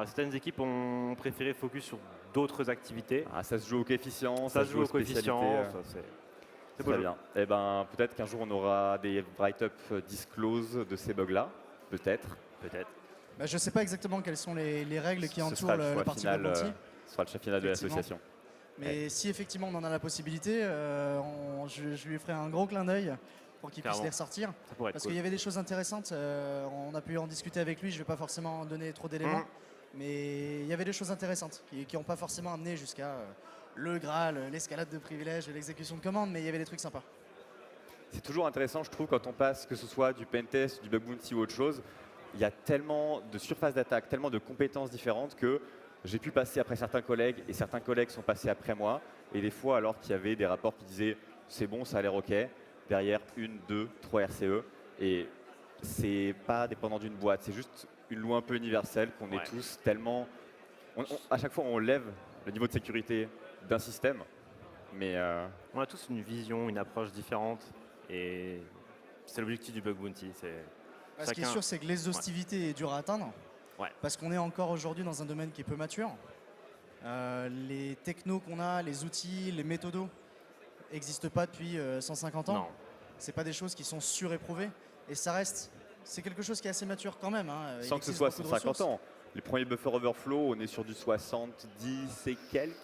Certaines équipes ont préféré focus sur d'autres activités. Ah, ça se joue au coefficient, Ça se joue au spécialités, coefficient. ça, c'est beau Très jeu. bien. Eh ben, peut-être qu'un jour on aura des write-up disclose de ces bugs-là. Peut-être. Peut-être. Bah, je sais pas exactement quelles sont les règles qui Ce entourent sera le la choix partie final, Bug Bounty. ce sera le choix final de Effectivement. l'association. Mais si effectivement on en a la possibilité, je lui ferai un gros clin d'œil pour qu'il puisse Clairement. les ressortir. Ça pourrait être Parce cool. qu'il y avait des choses intéressantes, on a pu en discuter avec lui, je ne vais pas forcément donner trop d'éléments, Mhm. mais il y avait des choses intéressantes qui n'ont pas forcément amené jusqu'à le Graal, l'escalade de privilèges, l'exécution de commandes, mais il y avait des trucs sympas. C'est toujours intéressant, je trouve, quand on passe, que ce soit du pentest, du bug bounty ou autre chose, il y a tellement de surfaces d'attaque, tellement de compétences différentes que j'ai pu passer après certains collègues et certains collègues sont passés après moi. Et des fois, alors qu'il y avait des rapports qui disaient c'est bon, ça a l'air OK, derrière 1, 2, 3 RCE. Et c'est pas dépendant d'une boîte, c'est juste une loi un peu universelle qu'on Ouais. est tous tellement. À chaque fois, on lève le niveau de sécurité d'un système. Mais On a tous une vision, une approche différente. Et c'est l'objectif du Bug Bounty. C'est Ce qui est sûr, c'est que l'exhaustivité est dure à atteindre. Ouais. Parce qu'on est encore aujourd'hui dans un domaine qui est peu mature. Les technos qu'on a, les outils, les méthodos n'existent pas depuis 150 ans. Non. C'est pas des choses qui sont suréprouvées. Et ça reste, c'est quelque chose qui est assez mature quand même. Hein. Sans que ce soit 150 ans. Les premiers buffer overflow, on est sur du 70 et quelques.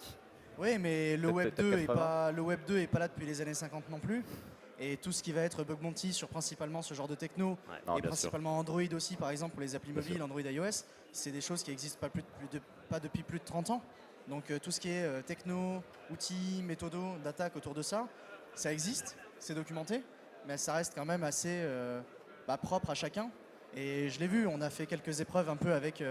Oui, mais le Web Peut-être 2 est 80. pas, le Web 2 est pas là depuis les années 50 non plus. Et tout ce qui va être bug bounty sur principalement ce genre de techno, Non, et bien principalement Android aussi, par exemple, pour les applis Bien mobiles, sûr. Android iOS, c'est des choses qui n'existent pas depuis plus de 30 ans. Donc tout ce qui est techno, outils, méthodos, d'attaque autour de ça, ça existe, c'est documenté, mais ça reste quand même assez propre à chacun. Et je l'ai vu, on a fait quelques épreuves un peu avec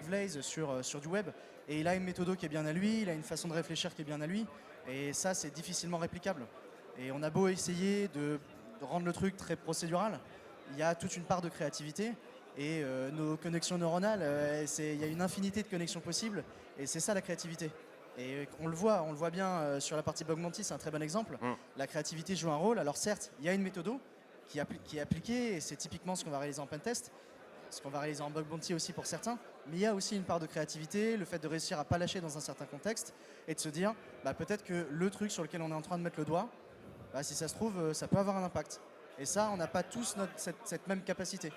Blaze sur du web, et il a une méthode qui est bien à lui, il a une façon de réfléchir qui est bien à lui, et ça c'est difficilement réplicable. Et on a beau essayer de rendre le truc très procédural, il y a toute une part de créativité, et nos connexions neuronales, il y a une infinité de connexions possibles, et c'est ça la créativité. Et on le voit bien sur la partie bug bounty, c'est un très bon exemple. La créativité joue un rôle. Alors certes, il y a une méthode qui est appliquée, et c'est typiquement ce qu'on va réaliser en pentest, ce qu'on va réaliser en bug bounty aussi pour certains, mais il y a aussi une part de créativité, le fait de réussir à pas lâcher dans un certain contexte, et de se dire, peut-être que le truc sur lequel on est en train de mettre le doigt, si ça se trouve, ça peut avoir un impact. Et ça, on n'a pas tous cette même capacité.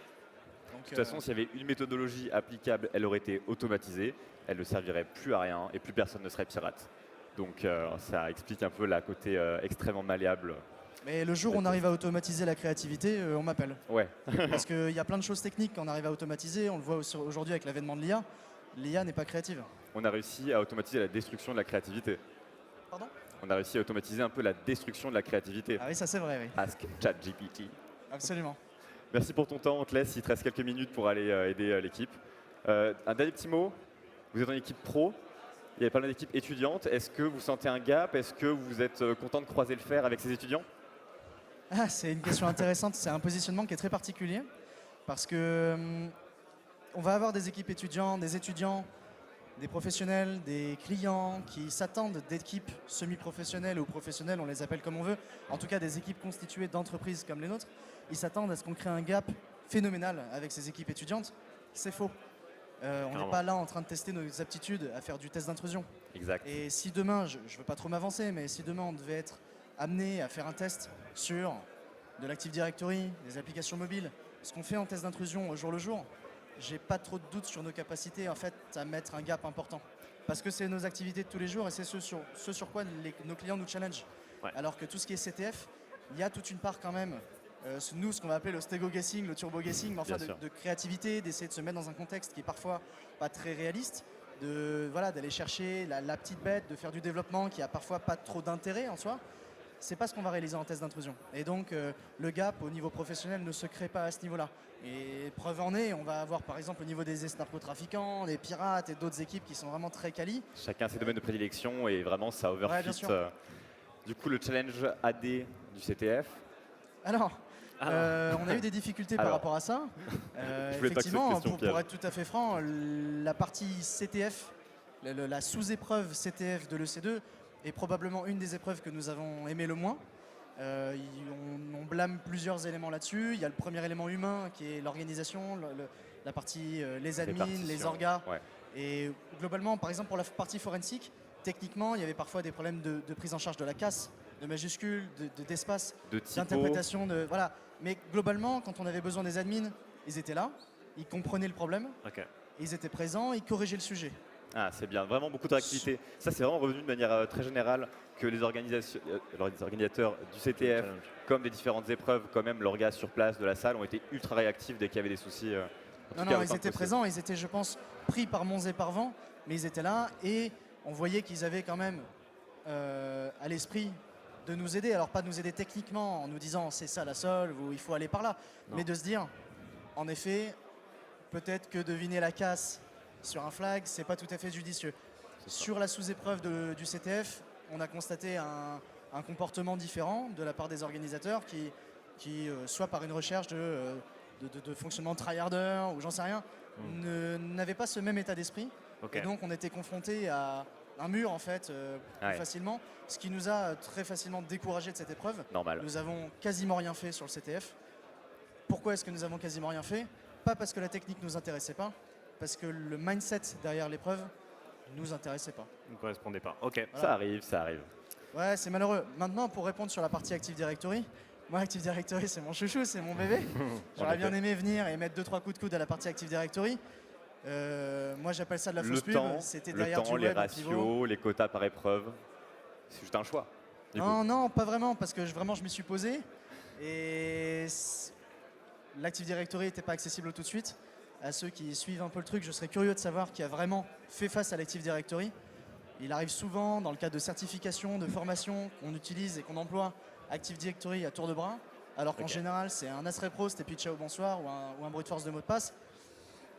Donc, De toute façon, s'il y avait une méthodologie applicable, elle aurait été automatisée, elle ne servirait plus à rien et plus personne ne serait pirate. Donc ça explique un peu la côté extrêmement malléable. mais le jour où on arrive à automatiser la créativité, on m'appelle. Ouais. Parce qu'il y a plein de choses techniques qu'on arrive à automatiser, on le voit aujourd'hui avec l'avènement de l'IA. L'IA n'est pas créative. On a réussi à automatiser la destruction de la créativité. Pardon ? On a réussi à automatiser un peu la destruction de la créativité. Ah oui, ça c'est vrai, oui. Ask ChatGPT. Absolument. Merci pour ton temps, on te laisse, il te reste quelques minutes pour aller aider l'équipe. Un dernier petit mot, vous êtes en équipe pro, il y a pas mal d'équipes étudiantes, est-ce que vous sentez un gap, est-ce que vous êtes content de croiser le fer avec ces étudiants? C'est une question intéressante, c'est un positionnement qui est très particulier, parce que on va avoir des équipes étudiants, des professionnels, des clients qui s'attendent d'équipes semi-professionnelles ou professionnelles, on les appelle comme on veut, en tout cas des équipes constituées d'entreprises comme les nôtres, ils s'attendent à ce qu'on crée un gap phénoménal avec ces équipes étudiantes. C'est faux. On n'est pas là en train de tester nos aptitudes à faire du test d'intrusion. Exact. Et si demain, je ne veux pas trop m'avancer, mais si demain on devait être amené à faire un test sur de l'Active Directory, des applications mobiles, ce qu'on fait en test d'intrusion au jour le jour, j'ai pas trop de doutes sur nos capacités en fait à mettre un gap important. Parce que c'est nos activités de tous les jours et c'est ce sur quoi nos clients nous challenge. Ouais. Alors que tout ce qui est CTF, il y a toute une part quand même, ce qu'on va appeler le stego guessing, le turbo guessing, mais enfin de créativité, d'essayer de se mettre dans un contexte qui est parfois pas très réaliste, d'aller chercher la petite bête, de faire du développement qui a parfois pas trop d'intérêt en soi. C'est pas ce qu'on va réaliser en test d'intrusion. Et donc le gap au niveau professionnel ne se crée pas à ce niveau-là. Et preuve en est, on va avoir par exemple au niveau des narcotrafiquants, des pirates et d'autres équipes qui sont vraiment très quali. Chacun ses domaines de prédilection et vraiment ça overfit. Ouais, bien sûr. Du coup, le challenge AD du CTF. Alors, on a eu des difficultés par rapport à ça. Effectivement, pour être tout à fait franc, la partie CTF, la sous-épreuve CTF de l'EC2 est probablement une des épreuves que nous avons aimé le moins. On blâme plusieurs éléments là-dessus. Il y a le premier élément humain qui est l'organisation, la partie les admins, les orgas. Ouais. Et globalement, par exemple pour la partie forensique, techniquement, il y avait parfois des problèmes de prise en charge de la casse, de majuscules, d'espace, d'interprétation. Voilà. Mais globalement, quand on avait besoin des admins, ils étaient là, ils comprenaient le problème, ils étaient présents, ils corrigeaient le sujet. Ah, c'est bien, vraiment beaucoup de réactivité. Ça, c'est vraiment revenu de manière très générale que les organisateurs du CTF, comme des différentes épreuves, quand même l'orga sur place de la salle, ont été ultra réactifs dès qu'il y avait des soucis. Non, ils étaient présents, ils étaient, je pense, pris par Mons et par vent, mais ils étaient là et on voyait qu'ils avaient quand même à l'esprit de nous aider. Alors pas de nous aider techniquement en nous disant c'est ça la solve ou il faut aller par là, mais de se dire, en effet, peut-être que deviner la casse sur un flag, c'est pas tout à fait judicieux. Sur la sous-épreuve du CTF, on a constaté un comportement différent de la part des organisateurs qui soit par une recherche de fonctionnement tryharder ou j'en sais rien, n'avaient pas ce même état d'esprit. Et donc on était confronté à un mur en fait plus facilement, ce qui nous a très facilement découragé de cette épreuve. Normal. Nous avons quasiment rien fait sur le CTF. Pourquoi est-ce que nous avons quasiment rien fait? Pas parce que la technique ne nous intéressait pas, parce que le mindset derrière l'épreuve ne nous intéressait pas. Ne correspondait pas. Ok. Voilà. Ça arrive, ça arrive. Ouais, c'est malheureux. Maintenant, pour répondre sur la partie Active Directory, moi, Active Directory, c'est mon chouchou, c'est mon bébé. J'aurais bien aimé venir et mettre 2-3 coups de coude à la partie Active Directory. Moi, j'appelle ça de la fausse pub. C'était derrière du les web, un pivot. ratios, les quotas par épreuve. C'est juste un choix. du coup. Non, non, pas vraiment, parce que vraiment, je m'y suis posé. Et l'Active Directory n'était pas accessible tout de suite. À ceux qui suivent un peu le truc, je serais curieux de savoir qui a vraiment fait face à l'Active Directory. Il arrive souvent, dans le cadre de certification, de formation, qu'on utilise et qu'on emploie Active Directory à tour de bras, alors qu'en général, c'est un AsReprost et puis ciao, bonsoir, ou un brute force de mot de passe.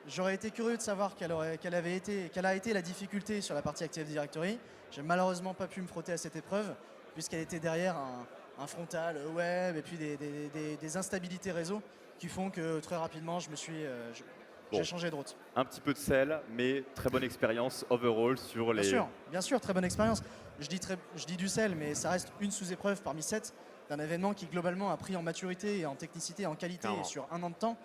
J'aurais été curieux de savoir quelle a été la difficulté sur la partie Active Directory. J'ai malheureusement pas pu me frotter à cette épreuve, puisqu'elle était derrière un frontal web et puis des instabilités réseau qui font que très rapidement, j'ai changé de route. Un petit peu de sel, mais très bonne expérience overall sur les... Bien sûr, très bonne expérience. Je dis du sel, mais ça reste une sous-épreuve parmi 7 d'un événement qui globalement a pris en maturité et en technicité et en qualité sur un an de temps.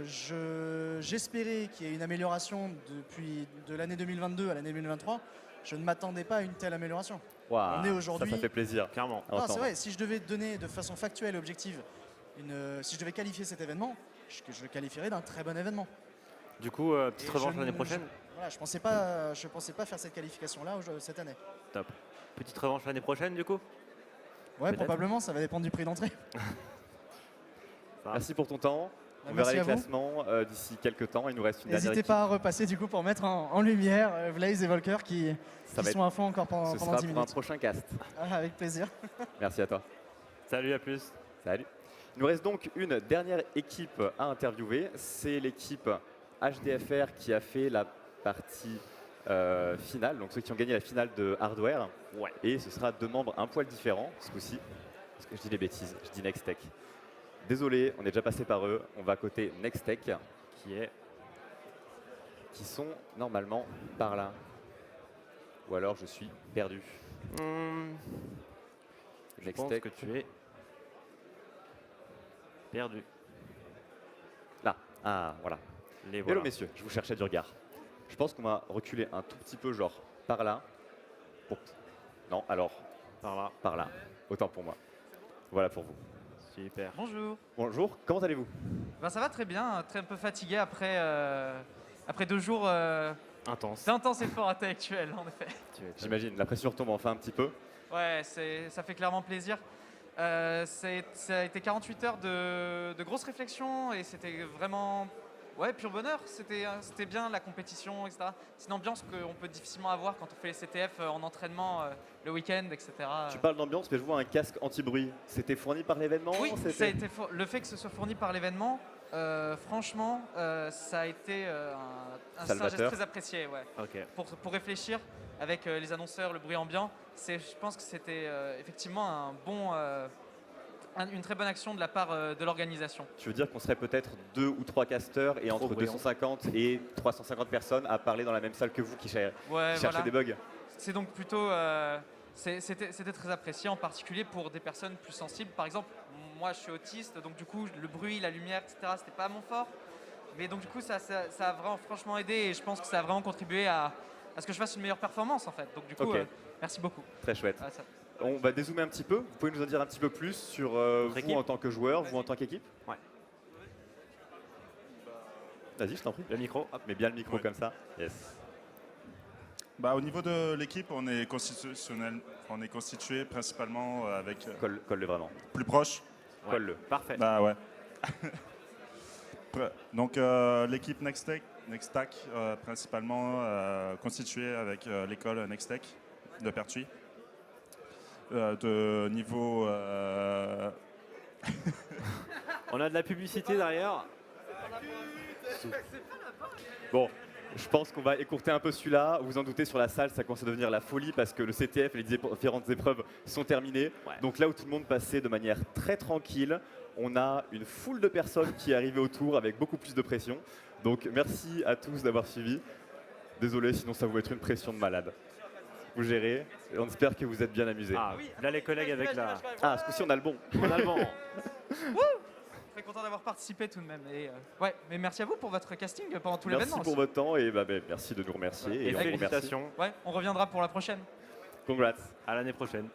J'espérais qu'il y ait une amélioration depuis de l'année 2022 à l'année 2023. Je ne m'attendais pas à une telle amélioration. Wow, on est aujourd'hui. Ça fait plaisir. Clairement. C'est vrai, si je devais donner de façon factuelle et objective, si je devais qualifier cet événement, je le qualifierais d'un très bon événement. Du coup, petite revanche l'année prochaine. Je pensais pas faire cette qualification-là cette année. Top. Petite revanche l'année prochaine, du coup. Ouais, probablement, ça va dépendre du prix d'entrée. Merci pour ton temps. On Merci verra les à vous. classements d'ici quelques temps. Il nous reste une dernière N'hésitez équipe. pas à repasser du coup pour mettre en lumière Blaze et Volker qui Ça va sont à fond encore pendant Ce 10 sera minutes. pour un prochain cast. Avec plaisir. Merci à toi. Salut, à plus. Salut. Il nous reste donc une dernière équipe à interviewer. C'est l'équipe HDFR qui a fait la partie finale, donc ceux qui ont gagné la finale de hardware. Ouais. Et ce sera 2 membres un poil différents ce coup-ci. Parce que je dis des bêtises, je dis Nextech. Désolé, on est déjà passé par eux. On va côté Nextech qui sont normalement par là. Ou alors je suis perdu. Je pense que tu es perdu. Là, ah voilà. Les Hello messieurs, je vous cherchais du regard. Je pense qu'on va reculer un tout petit peu, genre par là. Non, alors par là. Autant pour moi. Voilà pour vous. Super. Bonjour. Bonjour, comment allez-vous? Ça va très bien, un peu fatigué après 2 jours intenses. d'intenses efforts intellectuels en effet. J'imagine, la pression retombe enfin un petit peu. Ouais, ça fait clairement plaisir. Ça a été 48 heures de grosses réflexions et c'était vraiment pur bonheur. C'était bien la compétition, etc. C'est une ambiance qu'on peut difficilement avoir quand on fait les CTF en entraînement le week-end, etc. Tu parles d'ambiance, mais je vois un casque anti-bruit. C'était fourni par l'événement? Oui, le fait que ce soit fourni par l'événement, franchement, ça a été un geste très apprécié. Ouais. Okay. Pour réfléchir avec les annonceurs, le bruit ambiant, je pense que c'était effectivement une très bonne action de la part de l'organisation. Tu veux dire qu'on serait peut-être 2 ou 3 casteurs et entre bruyant. 250 et 350 personnes à parler dans la même salle que vous qui cherchez des bugs? C'est donc plutôt... C'était très apprécié, en particulier pour des personnes plus sensibles. Par exemple, moi je suis autiste, donc du coup le bruit, la lumière, etc., c'était pas mon fort. Mais donc du coup ça a vraiment franchement aidé et je pense que ça a vraiment contribué à ce que je fasse une meilleure performance en fait. Donc du coup, merci beaucoup. Très chouette. On va dézoomer un petit peu. Vous pouvez nous en dire un petit peu plus sur vous en tant que joueur, vous en tant qu'équipe? Ouais. Vas-y, je t'en prie. Le micro. Hop, mets bien le micro comme ça. Yes. Au niveau de l'équipe, on est constitué principalement avec... Colle-le vraiment. Plus proche. Ouais. Colle-le. Parfait. Ouais. Donc l'équipe Nextech, principalement constituée avec l'école Nextech de Pertuis. De niveau... On a de la publicité derrière. Bon, je pense qu'on va écourter un peu celui-là. Vous en doutez, sur la salle, ça commence à devenir la folie parce que le CTF et les différentes épreuves sont terminées. Ouais. Donc là où tout le monde passait de manière très tranquille, on a une foule de personnes qui est arrivée autour avec beaucoup plus de pression. Donc merci à tous d'avoir suivi. Désolé, sinon ça va être une pression de malade. Vous gérez, et on espère que vous êtes bien amusés. Ah, là les collègues avec la... Ah, ce coup-ci on a le bon. On a le bon. Très content d'avoir participé tout de même. Et, ouais, mais merci à vous pour votre casting pendant tout l'événement. Merci pour votre temps et merci de nous remercier. Et on vous remercie. félicitations. Ouais, on reviendra pour la prochaine. Congrats. À l'année prochaine.